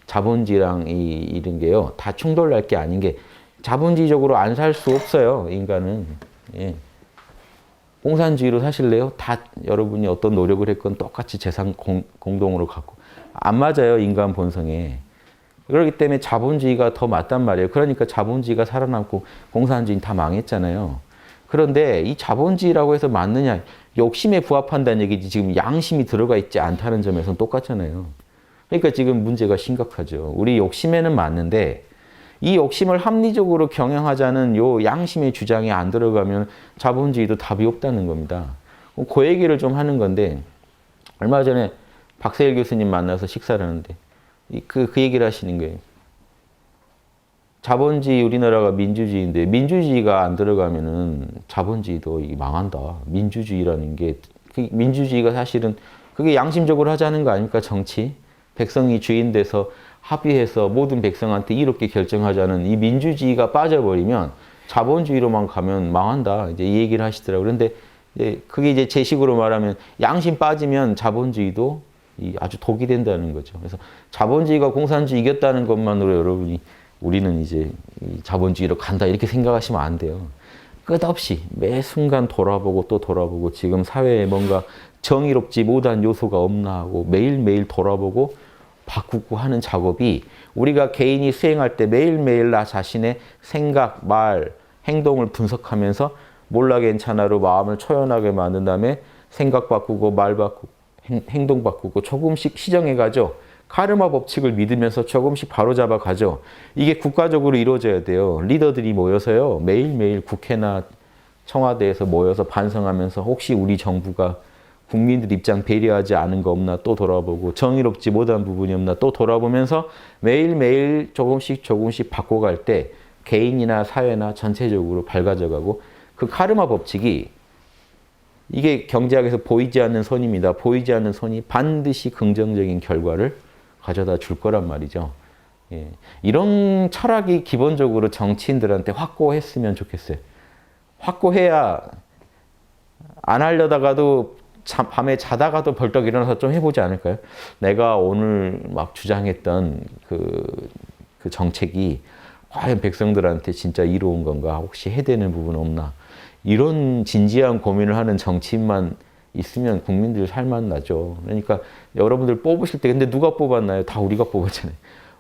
자본주의랑 이런 게요. 다 충돌날 게 아닌 게 자본주의적으로 안 살 수 없어요, 인간은. 예. 공산주의로 사실래요? 다 여러분이 어떤 노력을 했건 똑같이 재산 공동으로 갖고. 안 맞아요, 인간 본성에. 그렇기 때문에 자본주의가 더 맞단 말이에요. 그러니까 자본주의가 살아남고 공산주의는 다 망했잖아요. 그런데 이 자본주의라고 해서 맞느냐? 욕심에 부합한다는 얘기지 지금 양심이 들어가 있지 않다는 점에서는 똑같잖아요. 그러니까 지금 문제가 심각하죠. 우리 욕심에는 맞는데 이 욕심을 합리적으로 경영하자는 요 양심의 주장이 안 들어가면 자본주의도 답이 없다는 겁니다. 그 얘기를 좀 하는 건데 얼마 전에 박세일 교수님 만나서 식사를 하는데 그 얘기를 하시는 거예요. 자본주의 우리나라가 민주주의인데 민주주의가 안 들어가면은 자본주의도 망한다. 민주주의라는 게 민주주의가 사실은 그게 양심적으로 하자는 거 아닙니까? 정치 백성이 주인 돼서 합의해서 모든 백성한테 이롭게 결정하자는 이 민주주의가 빠져버리면 자본주의로만 가면 망한다. 이제 이 얘기를 하시더라고요. 그런데 이제 그게 이제 제 식으로 말하면 양심 빠지면 자본주의도 아주 독이 된다는 거죠. 그래서 자본주의가 공산주의 이겼다는 것만으로 여러분이 우리는 이제 자본주의로 간다 이렇게 생각하시면 안 돼요. 끝없이 매 순간 돌아보고 또 돌아보고 지금 사회에 뭔가 정의롭지 못한 요소가 없나 하고 매일매일 돌아보고 바꾸고 하는 작업이 우리가 개인이 수행할 때 매일매일 나 자신의 생각, 말, 행동을 분석하면서 몰라 괜찮아로 마음을 초연하게 만든 다음에 생각 바꾸고 말 바꾸고 행동 바꾸고 조금씩 시정해 가죠. 카르마 법칙을 믿으면서 조금씩 바로잡아 가죠. 이게 국가적으로 이루어져야 돼요. 리더들이 모여서요. 매일매일 국회나 청와대에서 모여서 반성하면서 혹시 우리 정부가 국민들 입장 배려하지 않은 거 없나 또 돌아보고 정의롭지 못한 부분이 없나 또 돌아보면서 매일매일 조금씩 바꿔갈 때 개인이나 사회나 전체적으로 밝아져가고 그 카르마 법칙이 이게 경제학에서 보이지 않는 손입니다. 보이지 않는 손이 반드시 긍정적인 결과를 가져다 줄 거란 말이죠. 예. 이런 철학이 기본적으로 정치인들한테 확고했으면 좋겠어요. 확고해야 안 하려다가도 밤에 자다가도 벌떡 일어나서 좀 해보지 않을까요? 내가 오늘 막 주장했던 그 정책이 과연 백성들한테 진짜 이로운 건가? 혹시 해되는 부분 없나? 이런 진지한 고민을 하는 정치인만 있으면 국민들 살만 나죠. 그러니까 여러분들 뽑으실 때 근데 누가 뽑았나요? 다 우리가 뽑았잖아요.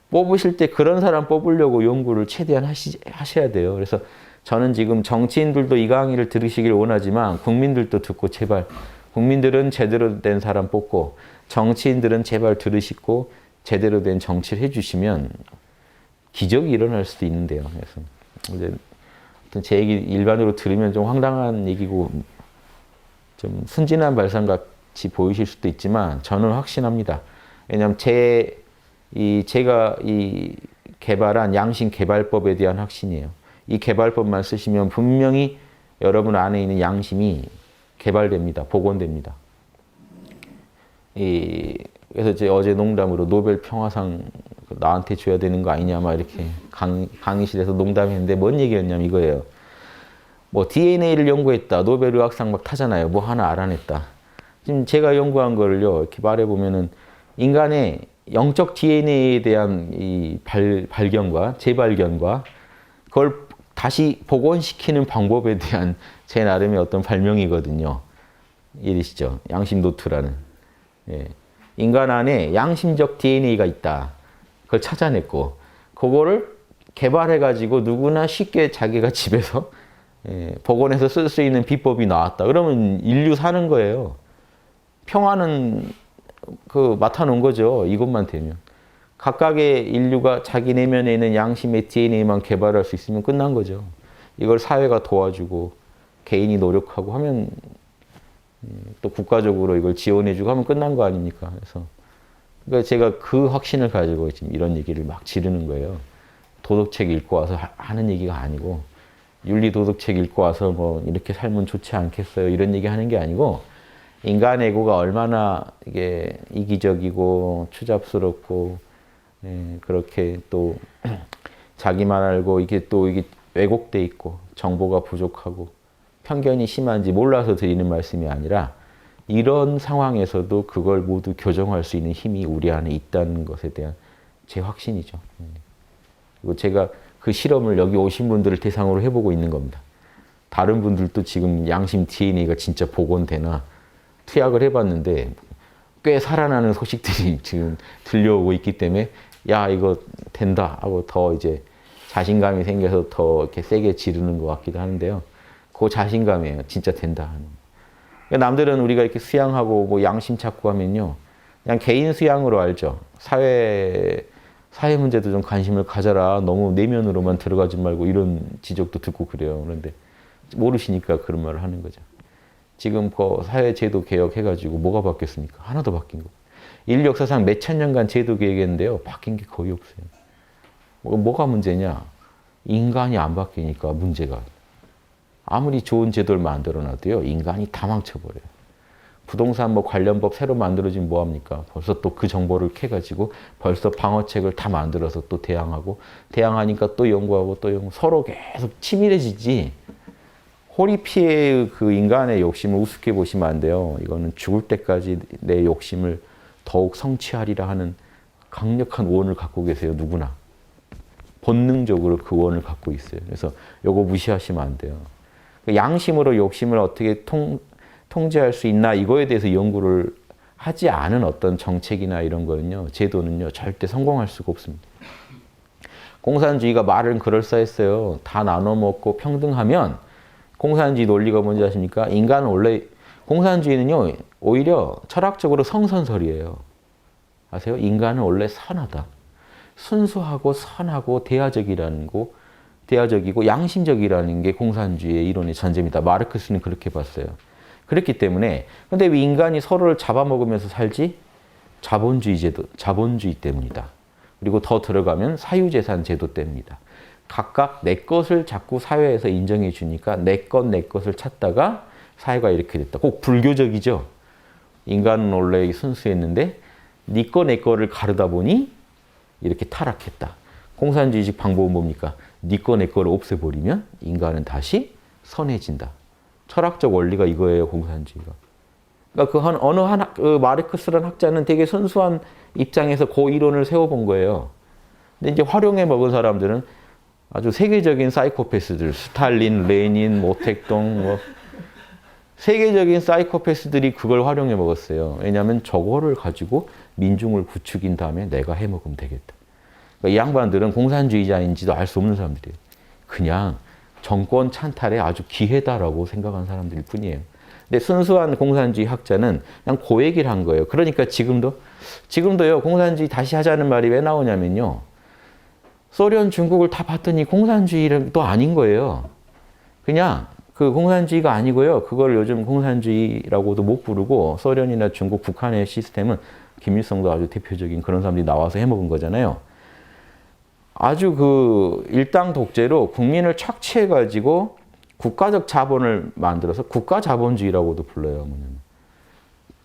뽑으실 때 그런 사람 뽑으려고 연구를 최대한 하셔야 돼요. 그래서 저는 지금 정치인들도 이 강의를 들으시길 원하지만 국민들도 듣고 제발 국민들은 제대로 된 사람 뽑고 정치인들은 제발 들으시고 제대로 된 정치를 해주시면 기적이 일어날 수도 있는데요. 그래서 제 얘기 일반으로 들으면 좀 황당한 얘기고 좀 순진한 발상같이 보이실 수도 있지만 저는 확신합니다. 왜냐하면 제가 개발한 양심개발법에 대한 확신이에요. 이 개발법만 쓰시면 분명히 여러분 안에 있는 양심이 개발됩니다. 복원됩니다. 그래서 제가 어제 농담으로 노벨 평화상 나한테 줘야 되는 거 아니냐 막 이렇게 강의실에서 농담했는데 뭔 얘기였냐면 이거예요. 뭐 DNA를 연구했다. 노벨 의학상 막 타잖아요. 뭐 하나 알아냈다. 지금 제가 연구한 거를요. 이렇게 말해보면은 인간의 영적 DNA에 대한 이 발견과 재발견과 그걸 다시 복원시키는 방법에 대한 제 나름의 어떤 발명이거든요. 이해되시죠? 양심 노트라는. 예. 인간 안에 양심적 DNA가 있다. 그걸 찾아냈고 그거를 개발해가지고 누구나 쉽게 자기가 집에서 복원해서 쓸 수 있는 비법이 나왔다. 그러면 인류 사는 거예요. 평화는 맡아놓은 거죠. 이것만 되면. 각각의 인류가 자기 내면에 있는 양심의 DNA만 개발할 수 있으면 끝난 거죠. 이걸 사회가 도와주고 개인이 노력하고 하면 또 국가적으로 이걸 지원해주고 하면 끝난 거 아닙니까? 그러니까 제가 그 확신을 가지고 지금 이런 얘기를 막 지르는 거예요. 도덕책 읽고 와서 하는 얘기가 아니고 윤리도덕책 읽고 와서 뭐 이렇게 살면 좋지 않겠어요? 이런 얘기 하는 게 아니고 인간 에고가 얼마나 이게 이기적이고 추잡스럽고 그렇게 또 자기만 알고 이게 왜곡돼 있고 정보가 부족하고 편견이 심한지 몰라서 드리는 말씀이 아니라 이런 상황에서도 그걸 모두 교정할 수 있는 힘이 우리 안에 있다는 것에 대한 제 확신이죠. 그리고 제가 그 실험을 여기 오신 분들을 대상으로 해보고 있는 겁니다. 다른 분들도 지금 양심 DNA가 진짜 복원되나 투약을 해봤는데 꽤 살아나는 소식들이 지금 들려오고 있기 때문에 야 이거 된다 하고 더 이제 자신감이 생겨서 더 이렇게 세게 지르는 것 같기도 하는데요. 그 자신감이에요. 진짜 된다 하는. 그러니까 남들은 우리가 이렇게 수양하고 뭐 양심 찾고 하면요. 그냥 개인 수양으로 알죠. 사회 문제도 좀 관심을 가져라. 너무 내면으로만 들어가지 말고 이런 지적도 듣고 그래요. 그런데 모르시니까 그런 말을 하는 거죠. 지금 그 사회제도 개혁해가지고 뭐가 바뀌었습니까? 하나도 바뀐 거. 인류 역사상 몇천 년간 제도 개혁했는데요. 바뀐 게 거의 없어요. 뭐가 문제냐? 인간이 안 바뀌니까 문제가. 아무리 좋은 제도를 만들어놔도요. 인간이 다 망쳐버려요. 부동산 뭐 관련법 새로 만들어지면 뭐합니까? 벌써 또 그 정보를 캐가지고 벌써 방어책을 다 만들어서 또 대항하니까 또 연구하고 또 연구. 서로 계속 치밀해지지. 호리피의 그 인간의 욕심을 우습게 보시면 안 돼요. 이거는 죽을 때까지 내 욕심을 더욱 성취하리라 하는 강력한 원을 갖고 계세요. 누구나. 본능적으로 그 원을 갖고 있어요. 그래서 요거 무시하시면 안 돼요. 양심으로 욕심을 어떻게 통제할 수 있나 이거에 대해서 연구를 하지 않은 어떤 정책이나 이런 거는요. 제도는요. 절대 성공할 수가 없습니다. 공산주의가 말은 그럴싸했어요. 다 나눠 먹고 평등하면 공산주의 논리가 뭔지 아십니까? 인간은 원래 공산주의는요. 오히려 철학적으로 성선설이에요. 아세요? 인간은 원래 선하다. 순수하고 선하고 대화적이고 양심적이라는 게 공산주의의 이론의 전제입니다. 마르크스는 그렇게 봤어요. 그렇기 때문에 근데 왜 인간이 서로를 잡아먹으면서 살지? 자본주의 제도, 자본주의 때문이다. 그리고 더 들어가면 사유재산 제도 때문이다. 각각 내 것을 자꾸 사회에서 인정해 주니까 내 것을 찾다가 사회가 이렇게 됐다. 꼭 불교적이죠. 인간은 원래 순수했는데 네 거 내 거를 가르다 보니 이렇게 타락했다. 공산주의식 방법은 뭡니까? 네 거 내 거를 없애버리면 인간은 다시 선해진다. 철학적 원리가 이거예요. 공산주의가. 그러니까 그 마르크스라는 학자는 되게 순수한 입장에서 그 이론을 세워본 거예요. 근데 이제 활용해 먹은 사람들은 아주 세계적인 사이코패스들, 스탈린, 레닌, 모택동, 세계적인 사이코패스들이 그걸 활용해 먹었어요. 왜냐하면 저거를 가지고 민중을 부추긴 다음에 내가 해먹으면 되겠다. 그러니까 이 양반들은 공산주의자인지도 알 수 없는 사람들이에요. 그냥 정권 찬탈에 아주 기회다라고 생각한 사람들일 뿐이에요. 근데 순수한 공산주의 학자는 그냥 그 얘기를 한 거예요. 그러니까 지금도요, 공산주의 다시 하자는 말이 왜 나오냐면요. 소련, 중국을 다 봤더니 공산주의도 아닌 거예요. 그냥 그 공산주의가 아니고요. 그걸 요즘 공산주의라고도 못 부르고 소련이나 중국, 북한의 시스템은 김일성도 아주 대표적인 그런 사람들이 나와서 해먹은 거잖아요. 아주 그 일당 독재로 국민을 착취해가지고 국가적 자본을 만들어서 국가 자본주의라고도 불러요.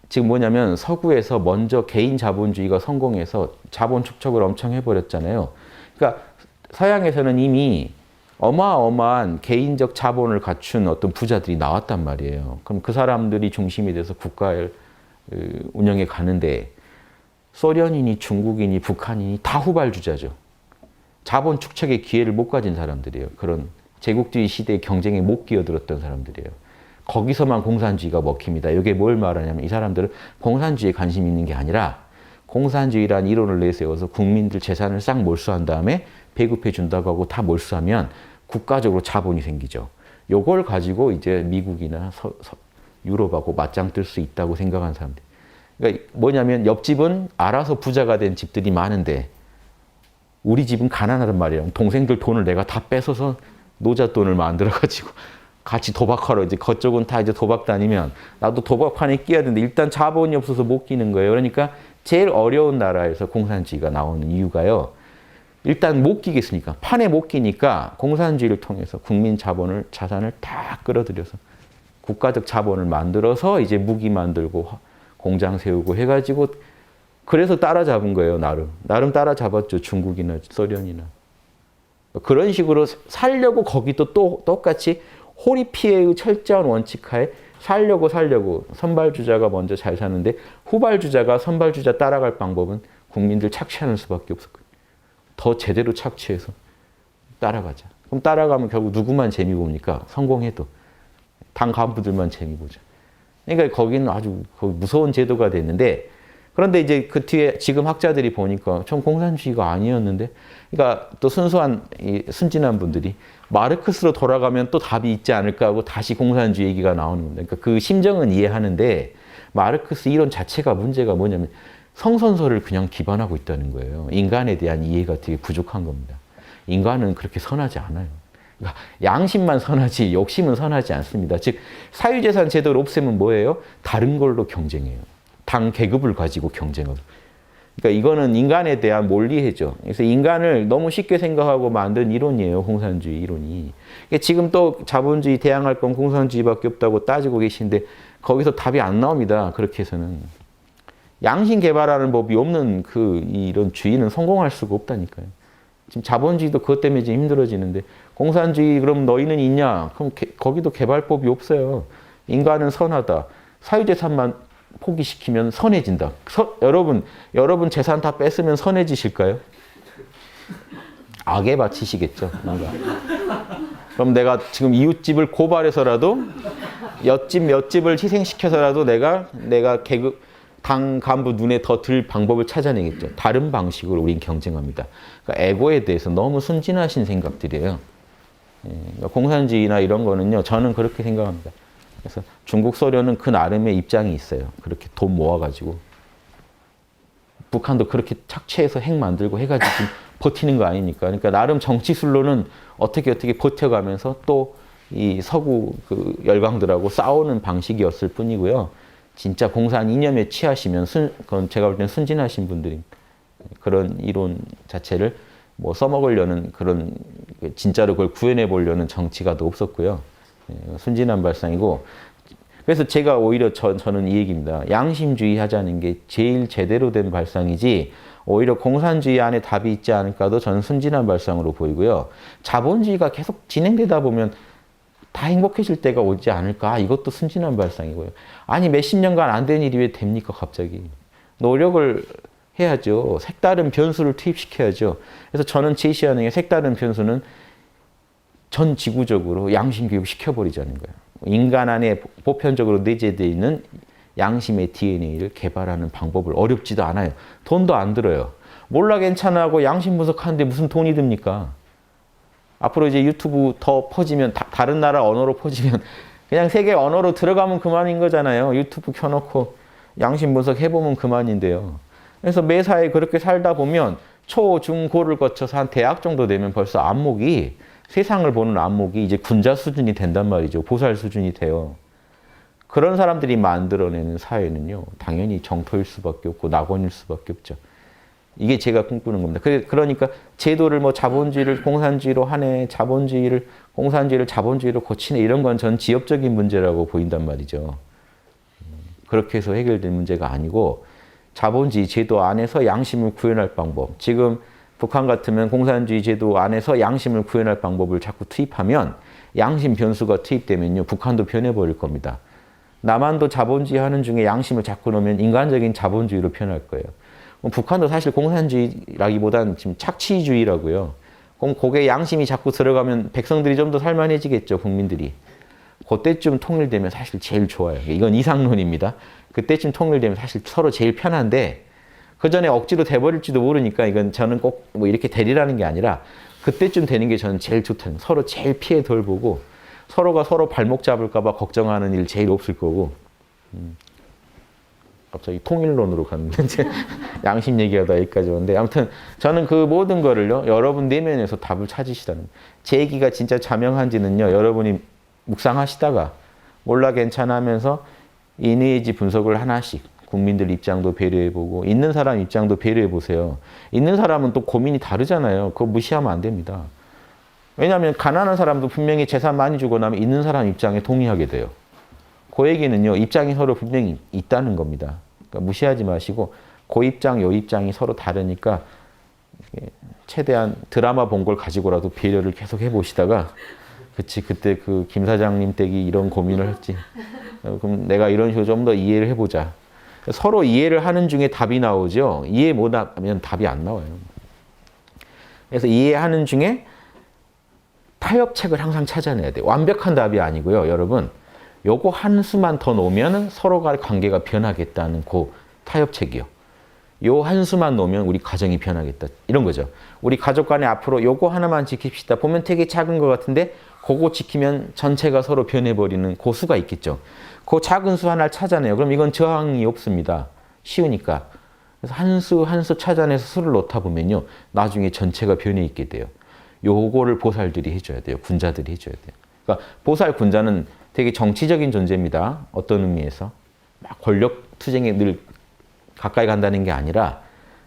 지금 뭐냐면 서구에서 먼저 개인 자본주의가 성공해서 자본 축적을 엄청 해버렸잖아요. 그러니까 서양에서는 이미 어마어마한 개인적 자본을 갖춘 어떤 부자들이 나왔단 말이에요. 그럼 그 사람들이 중심이 돼서 국가를 운영해 가는데 소련이니 중국이니 북한이니 다 후발주자죠. 자본 축적의 기회를 못 가진 사람들이에요. 그런 제국주의 시대의 경쟁에 못 끼어들었던 사람들이에요. 거기서만 공산주의가 먹힙니다. 이게 뭘 말하냐면 이 사람들은 공산주의에 관심이 있는 게 아니라 공산주의라는 이론을 내세워서 국민들 재산을 싹 몰수한 다음에 배급해 준다고 하고 다 몰수하면 국가적으로 자본이 생기죠. 요걸 가지고 이제 미국이나 유럽하고 맞짱 뜰 수 있다고 생각한 사람들. 그러니까 뭐냐면 옆집은 알아서 부자가 된 집들이 많은데 우리 집은 가난하단 말이에요. 동생들 돈을 내가 다 뺏어서 노잣돈을 만들어가지고 같이 도박하러 이제 그쪽은 다 이제 도박 다니면 나도 도박판에 끼어야 되는데 일단 자본이 없어서 못 끼는 거예요. 그러니까 제일 어려운 나라에서 공산주의가 나오는 이유가요. 일단 못 끼겠으니까 판에 못 끼니까 공산주의를 통해서 국민 자산을 다 끌어들여서 국가적 자본을 만들어서 이제 무기 만들고 공장 세우고 해가지고 그래서 따라잡은 거예요. 나름 따라잡았죠. 중국이나 소련이나. 그런 식으로 살려고 거기도 또 똑같이 호리피의 철저한 원칙하에 살려고 선발주자가 먼저 잘 사는데 후발주자가 선발주자 따라갈 방법은 국민들 착취하는 수밖에 없었거든요. 더 제대로 착취해서 따라가자. 그럼 따라가면 결국 누구만 재미 봅니까? 성공해도. 당 간부들만 재미 보죠. 그러니까 거기는 아주 무서운 제도가 됐는데 그런데 이제 그 뒤에 지금 학자들이 보니까 전 공산주의가 아니었는데 그러니까 또 순수한 순진한 분들이 마르크스로 돌아가면 또 답이 있지 않을까 하고 다시 공산주의 얘기가 나오는 겁니다. 그러니까 그 심정은 이해하는데 마르크스 이론 자체가 문제가 뭐냐면 성선설을 그냥 기반하고 있다는 거예요. 인간에 대한 이해가 되게 부족한 겁니다. 인간은 그렇게 선하지 않아요. 그러니까 양심만 선하지 욕심은 선하지 않습니다. 즉 사유재산 제도를 없애면 뭐예요? 다른 걸로 경쟁해요. 당 계급을 가지고 경쟁하고. 그러니까 이거는 인간에 대한 몰리해죠. 그래서 인간을 너무 쉽게 생각하고 만든 이론이에요. 공산주의 이론이. 그러니까 지금 또 자본주의 대항할 건 공산주의밖에 없다고 따지고 계신데 거기서 답이 안 나옵니다. 그렇게 해서는. 양심 개발하는 법이 없는 이런 주의는 성공할 수가 없다니까요. 지금 자본주의도 그것 때문에 지금 힘들어지는데 공산주의 그럼 너희는 있냐? 그럼 거기도 개발법이 없어요. 인간은 선하다. 사유재산만 포기시키면 선해진다. 여러분 재산 다 뺐으면 선해지실까요? 악에 바치시겠죠. 뭔가. 그럼 내가 지금 이웃집을 고발해서라도 몇 집을 희생시켜서라도 내가 당 간부 눈에 더 들 방법을 찾아내겠죠. 다른 방식으로 우린 경쟁합니다. 그러니까 에고에 대해서 너무 순진하신 생각들이에요. 그러니까 공산주의나 이런 거는요. 저는 그렇게 생각합니다. 그래서 중국 소련은 그 나름의 입장이 있어요. 그렇게 돈 모아가지고. 북한도 그렇게 착취해서 핵 만들고 해가지고 지금 버티는 거 아니니까. 그러니까 나름 정치술로는 어떻게 버텨가면서 또 이 서구 열강들하고 싸우는 방식이었을 뿐이고요. 진짜 공산 이념에 취하시면 그건 제가 볼 때는 순진하신 분들이 그런 이론 자체를 뭐 써먹으려는 그런 진짜로 그걸 구현해 보려는 정치가 더 없었고요. 순진한 발상이고 그래서 제가 오히려 저는 이 얘기입니다. 양심주의 하자는 게 제일 제대로 된 발상이지 오히려 공산주의 안에 답이 있지 않을까도 저는 순진한 발상으로 보이고요. 자본주의가 계속 진행되다 보면 다 행복해질 때가 오지 않을까? 이것도 순진한 발상이고요. 아니 몇십 년간 안 된 일이 왜 됩니까 갑자기? 노력을 해야죠. 색다른 변수를 투입시켜야죠. 그래서 저는 제시하는 게 색다른 변수는 전 지구적으로 양심 교육 시켜버리자는 거예요. 인간 안에 보편적으로 내재되어 있는 양심의 DNA를 개발하는 방법을 어렵지도 않아요. 돈도 안 들어요. 몰라 괜찮아 하고 양심 분석하는데 무슨 돈이 듭니까? 앞으로 이제 유튜브 더 퍼지면 다른 나라 언어로 퍼지면 그냥 세계 언어로 들어가면 그만인 거잖아요. 유튜브 켜놓고 양심 분석 해보면 그만인데요. 그래서 매사에 그렇게 살다 보면 초, 중, 고를 거쳐서 한 대학 정도 되면 벌써 안목이 세상을 보는 안목이 이제 군자 수준이 된단 말이죠. 보살 수준이 돼요. 그런 사람들이 만들어내는 사회는요. 당연히 정토일 수밖에 없고 낙원일 수밖에 없죠. 이게 제가 꿈꾸는 겁니다. 그러니까 제도를 뭐 자본주의를 공산주의로 하네, 공산주의를 자본주의로 고치네 이런 건 전 지엽적인 문제라고 보인단 말이죠. 그렇게 해서 해결될 문제가 아니고 자본주의 제도 안에서 양심을 구현할 방법. 지금 북한 같으면 공산주의 제도 안에서 양심을 구현할 방법을 자꾸 투입하면 양심 변수가 투입되면요. 북한도 변해버릴 겁니다. 남한도 자본주의 하는 중에 양심을 자꾸 넣으면 인간적인 자본주의로 변할 거예요. 북한도 사실 공산주의라기보다는 지금 착취주의라고요. 그럼 거기에 양심이 자꾸 들어가면 백성들이 좀 더 살만해지겠죠, 국민들이. 그때쯤 통일되면 사실 제일 좋아요. 이건 이상론입니다. 그때쯤 통일되면 사실 서로 제일 편한데 그 전에 억지로 돼버릴지도 모르니까 이건 저는 꼭 뭐 이렇게 되리라는 게 아니라 그때쯤 되는 게 저는 제일 좋다는 서로 제일 피해 덜 보고 서로가 서로 발목 잡을까 봐 걱정하는 일 제일 없을 거고 갑자기 통일론으로 갔는데 양심 얘기하다 여기까지 왔는데 아무튼 저는 그 모든 거를요 여러분 내면에서 답을 찾으시라는 제 얘기가 진짜 자명한지는요 여러분이 묵상하시다가 몰라 괜찮아 하면서 이미지 분석을 하나씩 국민들 입장도 배려해보고 있는 사람 입장도 배려해보세요. 있는 사람은 또 고민이 다르잖아요. 그거 무시하면 안 됩니다. 왜냐하면 가난한 사람도 분명히 재산 많이 주고 나면 있는 사람 입장에 동의하게 돼요. 그 얘기는요. 입장이 서로 분명히 있다는 겁니다. 그러니까 무시하지 마시고 그 입장, 요 입장이 서로 다르니까 최대한 드라마 본 걸 가지고라도 배려를 계속 해보시다가 그치 그때 그 김 사장님 댁이 이런 고민을 했지. 그럼 내가 이런 식으로 좀 더 이해를 해보자. 서로 이해를 하는 중에 답이 나오죠. 이해 못하면 답이 안 나와요. 그래서 이해하는 중에 타협책을 항상 찾아내야 돼요. 완벽한 답이 아니고요. 여러분, 요거 한 수만 더 놓으면 서로가 관계가 변하겠다는 그 타협책이요. 요 한 수만 놓으면 우리 가정이 변하겠다. 이런 거죠. 우리 가족 간에 앞으로 요거 하나만 지킵시다. 보면 되게 작은 것 같은데 그거 지키면 전체가 서로 변해버리는 그 수가 있겠죠. 그 작은 수 하나를 찾아내요. 그럼 이건 저항이 없습니다. 쉬우니까. 그래서 한 수 찾아내서 수를 놓다 보면요. 나중에 전체가 변해 있게 돼요. 요거를 보살들이 해줘야 돼요. 군자들이 해줘야 돼요. 그러니까 보살 군자는 되게 정치적인 존재입니다. 어떤 의미에서. 막 권력 투쟁에 늘 가까이 간다는 게 아니라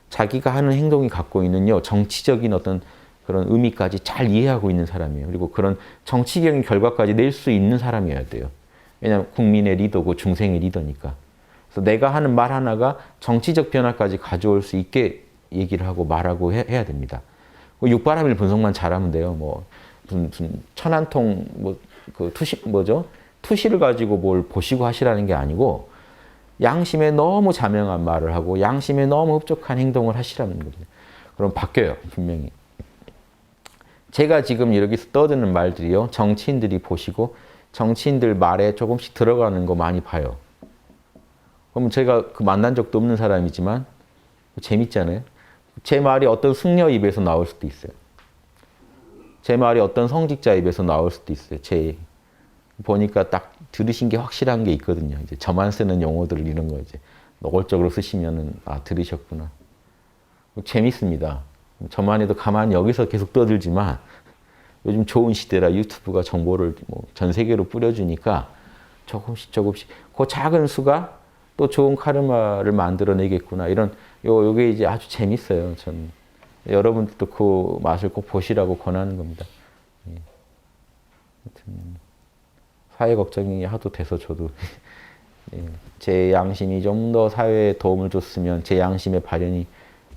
자기가 하는 행동이 갖고 있는요. 정치적인 어떤 그런 의미까지 잘 이해하고 있는 사람이에요. 그리고 그런 정치적인 결과까지 낼 수 있는 사람이어야 돼요. 왜냐하면 국민의 리더고 중생의 리더니까. 그래서 내가 하는 말 하나가 정치적 변화까지 가져올 수 있게 얘기를 하고 말하고 해야 됩니다. 육바라밀 분석만 잘하면 돼요. 뭐 무슨 천안통 그 투시를 가지고 뭘 보시고 하시라는 게 아니고 양심에 너무 자명한 말을 하고 양심에 너무 흡족한 행동을 하시라는 겁니다. 그럼 바뀌어요, 분명히. 제가 지금 여기서 떠드는 말들이요. 정치인들이 보시고 정치인들 말에 조금씩 들어가는 거 많이 봐요. 그럼 제가 그 만난 적도 없는 사람이지만 재밌잖아요. 제 말이 어떤 승려 입에서 나올 수도 있어요. 제 말이 어떤 성직자 입에서 나올 수도 있어요. 제 보니까 딱 들으신 게 확실한 게 있거든요. 이제 저만 쓰는 용어들 이런 거 이제 노골적으로 쓰시면은 아 들으셨구나. 재밌습니다. 저만 해도 가만히 여기서 계속 떠들지만 요즘 좋은 시대라 유튜브가 정보를 뭐 전 세계로 뿌려주니까 조금씩 그 작은 수가 또 좋은 카르마를 만들어내겠구나. 이런 요게 이제 아주 재밌어요. 전 여러분들도 그 맛을 꼭 보시라고 권하는 겁니다. 예. 하여튼 사회 걱정이 하도 돼서 저도 예. 제 양심이 좀 더 사회에 도움을 줬으면 제 양심의 발현이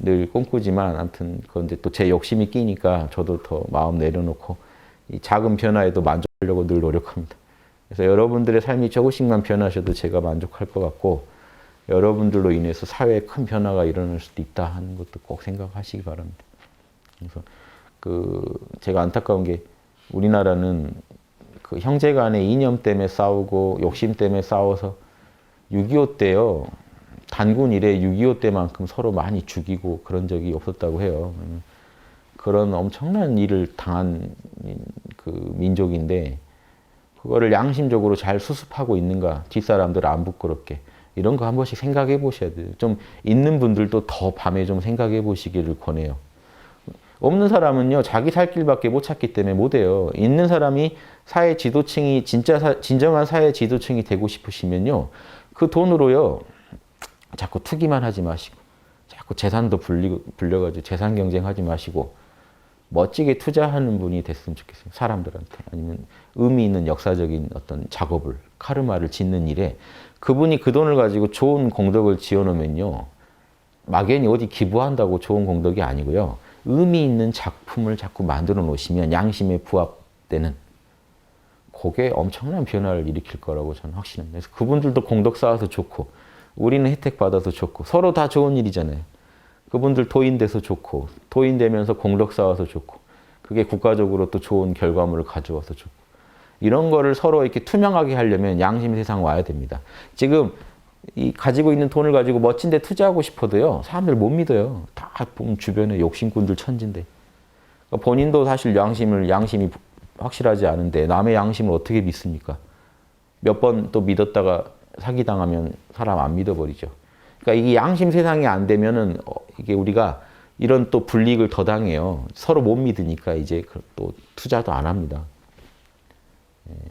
늘 꿈꾸지만 아무튼 그런데 또 제 욕심이 끼니까 저도 더 마음 내려놓고 이 작은 변화에도 만족하려고 늘 노력합니다. 그래서 여러분들의 삶이 조금씩만 변하셔도 제가 만족할 것 같고 여러분들로 인해서 사회에 큰 변화가 일어날 수도 있다 하는 것도 꼭 생각하시기 바랍니다. 그래서 제가 안타까운 게 우리나라는 그 형제 간의 이념 때문에 싸우고 욕심 때문에 싸워서 6.25 때요. 단군 이래 6.25 때만큼 서로 많이 죽이고 그런 적이 없었다고 해요. 그런 엄청난 일을 당한 그 민족인데 그거를 양심적으로 잘 수습하고 있는가, 뒷사람들 안 부끄럽게. 이런 거 한 번씩 생각해 보셔야 돼요. 좀 있는 분들도 더 밤에 좀 생각해 보시기를 권해요. 없는 사람은요, 자기 살 길밖에 못 찾기 때문에 못 해요. 있는 사람이 사회 지도층이, 진정한 사회 지도층이 되고 싶으시면요, 그 돈으로요, 자꾸 투기만 하지 마시고, 자꾸 재산도 불려가지고 재산 경쟁하지 마시고, 멋지게 투자하는 분이 됐으면 좋겠어요. 사람들한테. 아니면 의미 있는 역사적인 어떤 작업을, 카르마를 짓는 일에 그분이 그 돈을 가지고 좋은 공덕을 지어놓으면요. 막연히 어디 기부한다고 좋은 공덕이 아니고요. 의미 있는 작품을 자꾸 만들어 놓으시면 양심에 부합되는 그게 엄청난 변화를 일으킬 거라고 저는 확신합니다. 그래서 그분들도 공덕 쌓아서 좋고 우리는 혜택 받아서 좋고 서로 다 좋은 일이잖아요. 그분들 도인돼서 좋고 도인되면서 공덕 쌓아서 좋고 그게 국가적으로 또 좋은 결과물을 가져와서 좋고 이런 거를 서로 이렇게 투명하게 하려면 양심 세상 와야 됩니다. 지금 이 가지고 있는 돈을 가지고 멋진 데 투자하고 싶어도요. 사람들 못 믿어요. 다 보면 주변에 욕심꾼들 천진데. 그러니까 본인도 사실 양심이 확실하지 않은데 남의 양심을 어떻게 믿습니까? 몇 번 또 믿었다가 사기당하면 사람 안 믿어버리죠. 그러니까 이게 양심 세상이 안 되면은 이게 우리가 이런 또 불이익을 더 당해요. 서로 못 믿으니까 이제 또 투자도 안 합니다.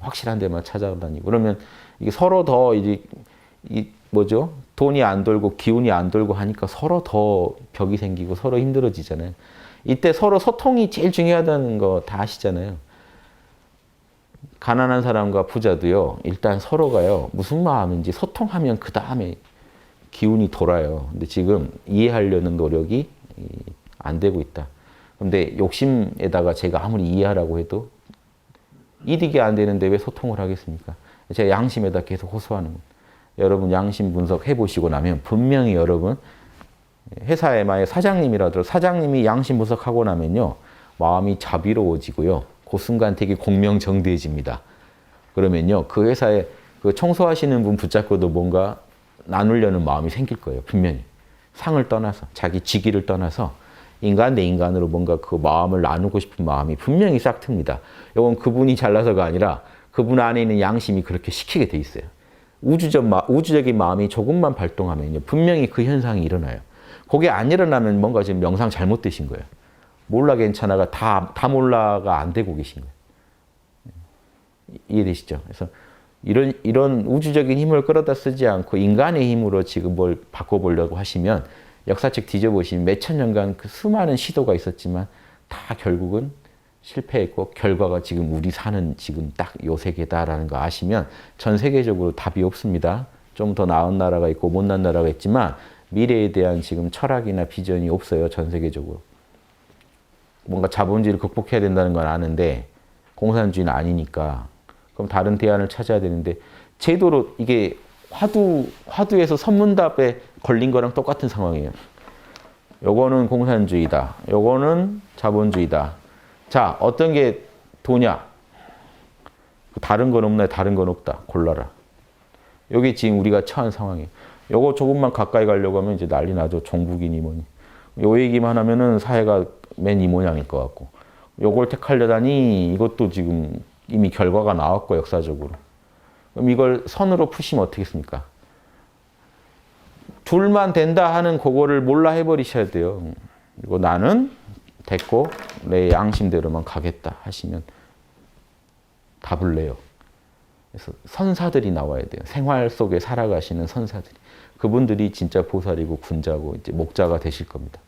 확실한 데만 찾아다니고 그러면 이게 서로 더 이제 돈이 안 돌고 기운이 안 돌고 하니까 서로 더 벽이 생기고 서로 힘들어지잖아요. 이때 서로 소통이 제일 중요하다는 거 다 아시잖아요. 가난한 사람과 부자도요. 일단 서로가요. 무슨 마음인지 소통하면 그 다음에 기운이 돌아요. 근데 지금 이해하려는 노력이 안 되고 있다. 근데 욕심에다가 제가 아무리 이해하라고 해도 이득이 안 되는데 왜 소통을 하겠습니까? 제가 양심에다 계속 호소하는 겁니다. 여러분 양심 분석해 보시고 나면 분명히 여러분 회사에 만약 사장님이라도 사장님이 양심 분석하고 나면요. 마음이 자비로워지고요. 그 순간 되게 공명정대해집니다. 그러면요, 그 회사에 그 청소하시는 분 붙잡고도 뭔가 나누려는 마음이 생길 거예요. 분명히. 상을 떠나서, 자기 직위를 떠나서 인간 대 인간으로 뭔가 그 마음을 나누고 싶은 마음이 분명히 싹 틉니다. 이건 그분이 잘나서가 아니라 그분 안에 있는 양심이 그렇게 시키게 돼 있어요. 우주적인 마음이 조금만 발동하면요, 분명히 그 현상이 일어나요. 그게 안 일어나면 뭔가 지금 명상 잘못되신 거예요. 몰라 괜찮아가 다 몰라가 안 되고 계신 거예요. 이해되시죠? 그래서 이런 우주적인 힘을 끌어다 쓰지 않고 인간의 힘으로 지금 뭘 바꿔보려고 하시면 역사책 뒤져보시면 몇천 년간 그 수많은 시도가 있었지만 다 결국은 실패했고 결과가 지금 우리 사는 지금 딱 요 세계다라는 거 아시면 전 세계적으로 답이 없습니다. 좀 더 나은 나라가 있고 못난 나라가 있지만 미래에 대한 지금 철학이나 비전이 없어요. 전 세계적으로. 뭔가 자본주의를 극복해야 된다는 건 아는데 공산주의는 아니니까 그럼 다른 대안을 찾아야 되는데 제도로 이게 화두에서 선문답에 걸린 거랑 똑같은 상황이에요. 요거는 공산주의다. 요거는 자본주의다. 자, 어떤 게 도냐? 다른 건 없나? 다른 건 없다. 골라라. 여기 지금 우리가 처한 상황이에요. 요거 조금만 가까이 가려고 하면 이제 난리 나죠. 종북이니 뭐니. 요 얘기만 하면은 사회가 맨 이 모양일 것 같고. 요걸 택하려다니 이것도 지금 이미 결과가 나왔고 역사적으로. 그럼 이걸 선으로 푸시면 어떻겠습니까? 둘만 된다 하는 그거를 몰라 해버리셔야 돼요. 그리고 나는 됐고 내 양심대로만 가겠다 하시면 답을 내요. 그래서 선사들이 나와야 돼요. 생활 속에 살아가시는 선사들이. 그분들이 진짜 보살이고 군자고 이제 목자가 되실 겁니다.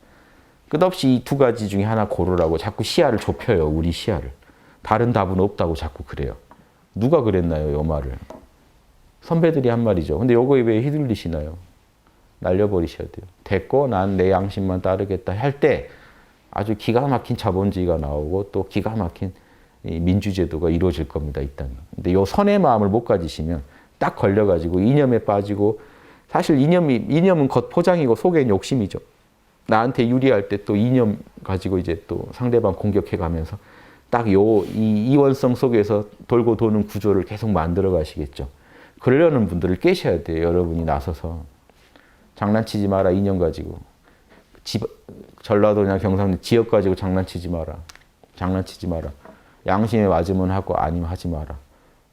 끝없이 이 두 가지 중에 하나 고르라고 자꾸 시야를 좁혀요. 우리 시야를. 다른 답은 없다고 자꾸 그래요. 누가 그랬나요? 이 말을. 선배들이 한 말이죠. 근데 요거에 왜 휘둘리시나요? 날려버리셔야 돼요. 됐고 난 내 양심만 따르겠다 할 때 아주 기가 막힌 자본주의가 나오고 또 기가 막힌 민주제도가 이루어질 겁니다. 이 땅에. 근데 요 선의 마음을 못 가지시면 딱 걸려가지고 이념에 빠지고 사실 이념은 겉포장이고 속엔 욕심이죠. 나한테 유리할 때 또 이념 가지고 이제 또 상대방 공격해가면서 딱 이 이원성 속에서 돌고 도는 구조를 계속 만들어 가시겠죠. 그러려는 분들을 깨셔야 돼요. 여러분이 나서서. 장난치지 마라. 이념 가지고. 전라도냐 경상도 지역 가지고 장난치지 마라. 장난치지 마라. 양심에 맞으면 하고 아니면 하지 마라.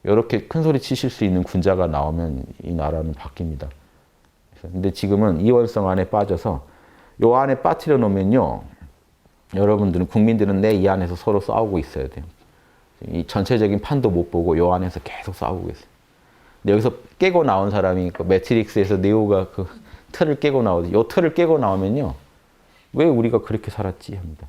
이렇게 큰 소리 치실 수 있는 군자가 나오면 이 나라는 바뀝니다. 근데 지금은 이원성 안에 빠져서 요 안에 빠뜨려 놓으면요. 여러분들은 국민들은 내 이 안에서 서로 싸우고 있어야 돼요. 이 전체적인 판도 못 보고 요 안에서 계속 싸우고 있어요. 근데 여기서 깨고 나온 사람이 그 매트릭스에서 네오가 그 틀을 깨고 나오듯이 요 틀을 깨고 나오면요. 왜 우리가 그렇게 살았지 합니다.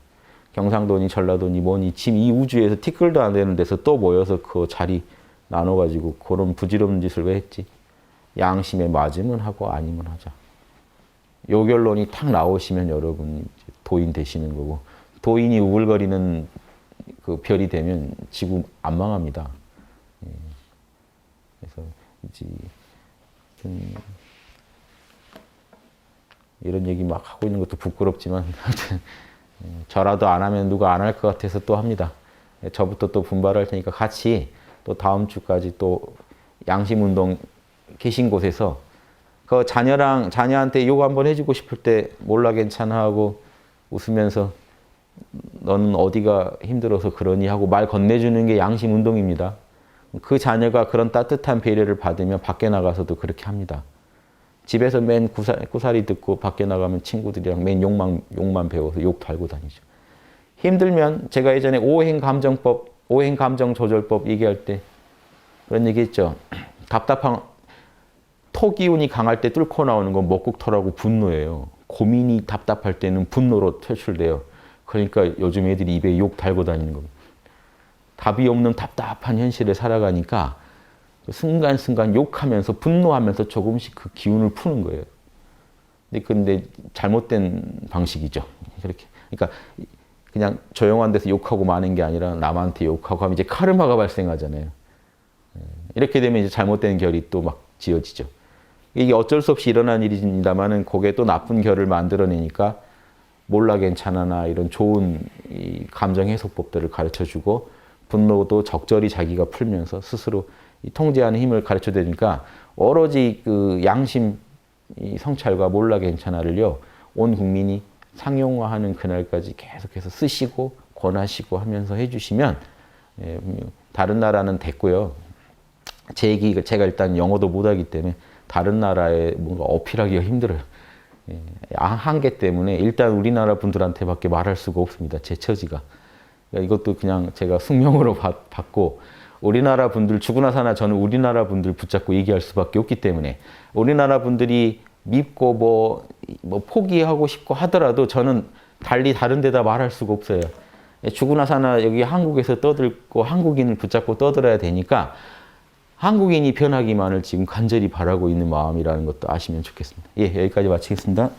경상도니 전라도니 뭐니 지금 이 우주에서 티끌도 안 되는 데서 또 모여서 그 자리 나눠가지고 그런 부질없는 짓을 왜 했지? 양심에 맞으면 하고 아니면 하자. 요 결론이 탁 나오시면 여러분 도인 되시는 거고 도인이 우글거리는 그 별이 되면 지구 안 망합니다. 그래서 이제 이런 얘기 막 하고 있는 것도 부끄럽지만 저라도 안 하면 누가 안 할 것 같아서 또 합니다. 저부터 또 분발할 테니까 같이 또 다음 주까지 또 양심운동 계신 곳에서 그 자녀한테 요거 한번 해주고 싶을 때 몰라 괜찮아 하고 웃으면서 너는 어디가 힘들어서 그러니 하고 말 건네주는 게 양심운동입니다. 그 자녀가 그런 따뜻한 배려를 받으면 밖에 나가서도 그렇게 합니다. 집에서 맨 구사리 듣고 밖에 나가면 친구들이랑 맨 욕만 배워서 욕 달고 다니죠. 힘들면 제가 예전에 오행감정조절법 얘기할 때 그런 얘기 했죠. 답답한 토 기운이 강할 때 뚫고 나오는 건 먹국토라고 분노예요. 고민이 답답할 때는 분노로 퇴출돼요. 그러니까 요즘 애들이 입에 욕 달고 다니는 겁니다. 답이 없는 답답한 현실에 살아가니까 순간순간 욕하면서 분노하면서 조금씩 그 기운을 푸는 거예요. 근데 잘못된 방식이죠. 그렇게. 그러니까 그냥 조용한 데서 욕하고 마는 게 아니라 남한테 욕하고 하면 이제 카르마가 발생하잖아요. 이렇게 되면 이제 잘못된 결이 또 막 지어지죠. 이게 어쩔 수 없이 일어난 일입니다만은 그게 또 나쁜 결을 만들어내니까 몰라 괜찮아나 이런 좋은 이 감정 해소법들을 가르쳐주고 분노도 적절히 자기가 풀면서 스스로 이 통제하는 힘을 가르쳐 드리니까 오로지 그 양심 이 성찰과 몰라 괜찮아를요 온 국민이 상용화하는 그날까지 계속해서 쓰시고 권하시고 하면서 해주시면 다른 나라는 됐고요. 제가 일단 영어도 못하기 때문에 다른 나라에 뭔가 어필하기가 힘들어요. 한계 때문에 일단 우리나라 분들한테밖에 말할 수가 없습니다. 제 처지가. 그러니까 이것도 그냥 제가 숙명으로 받고 우리나라 분들 죽으나 사나 저는 우리나라 분들 붙잡고 얘기할 수밖에 없기 때문에 우리나라 분들이 밉고 뭐 포기하고 싶고 하더라도 저는 달리 다른 데다 말할 수가 없어요. 죽으나 사나 여기 한국에서 떠들고 한국인을 붙잡고 떠들어야 되니까 한국인이 변하기만을 지금 간절히 바라고 있는 마음이라는 것도 아시면 좋겠습니다. 예, 여기까지 마치겠습니다.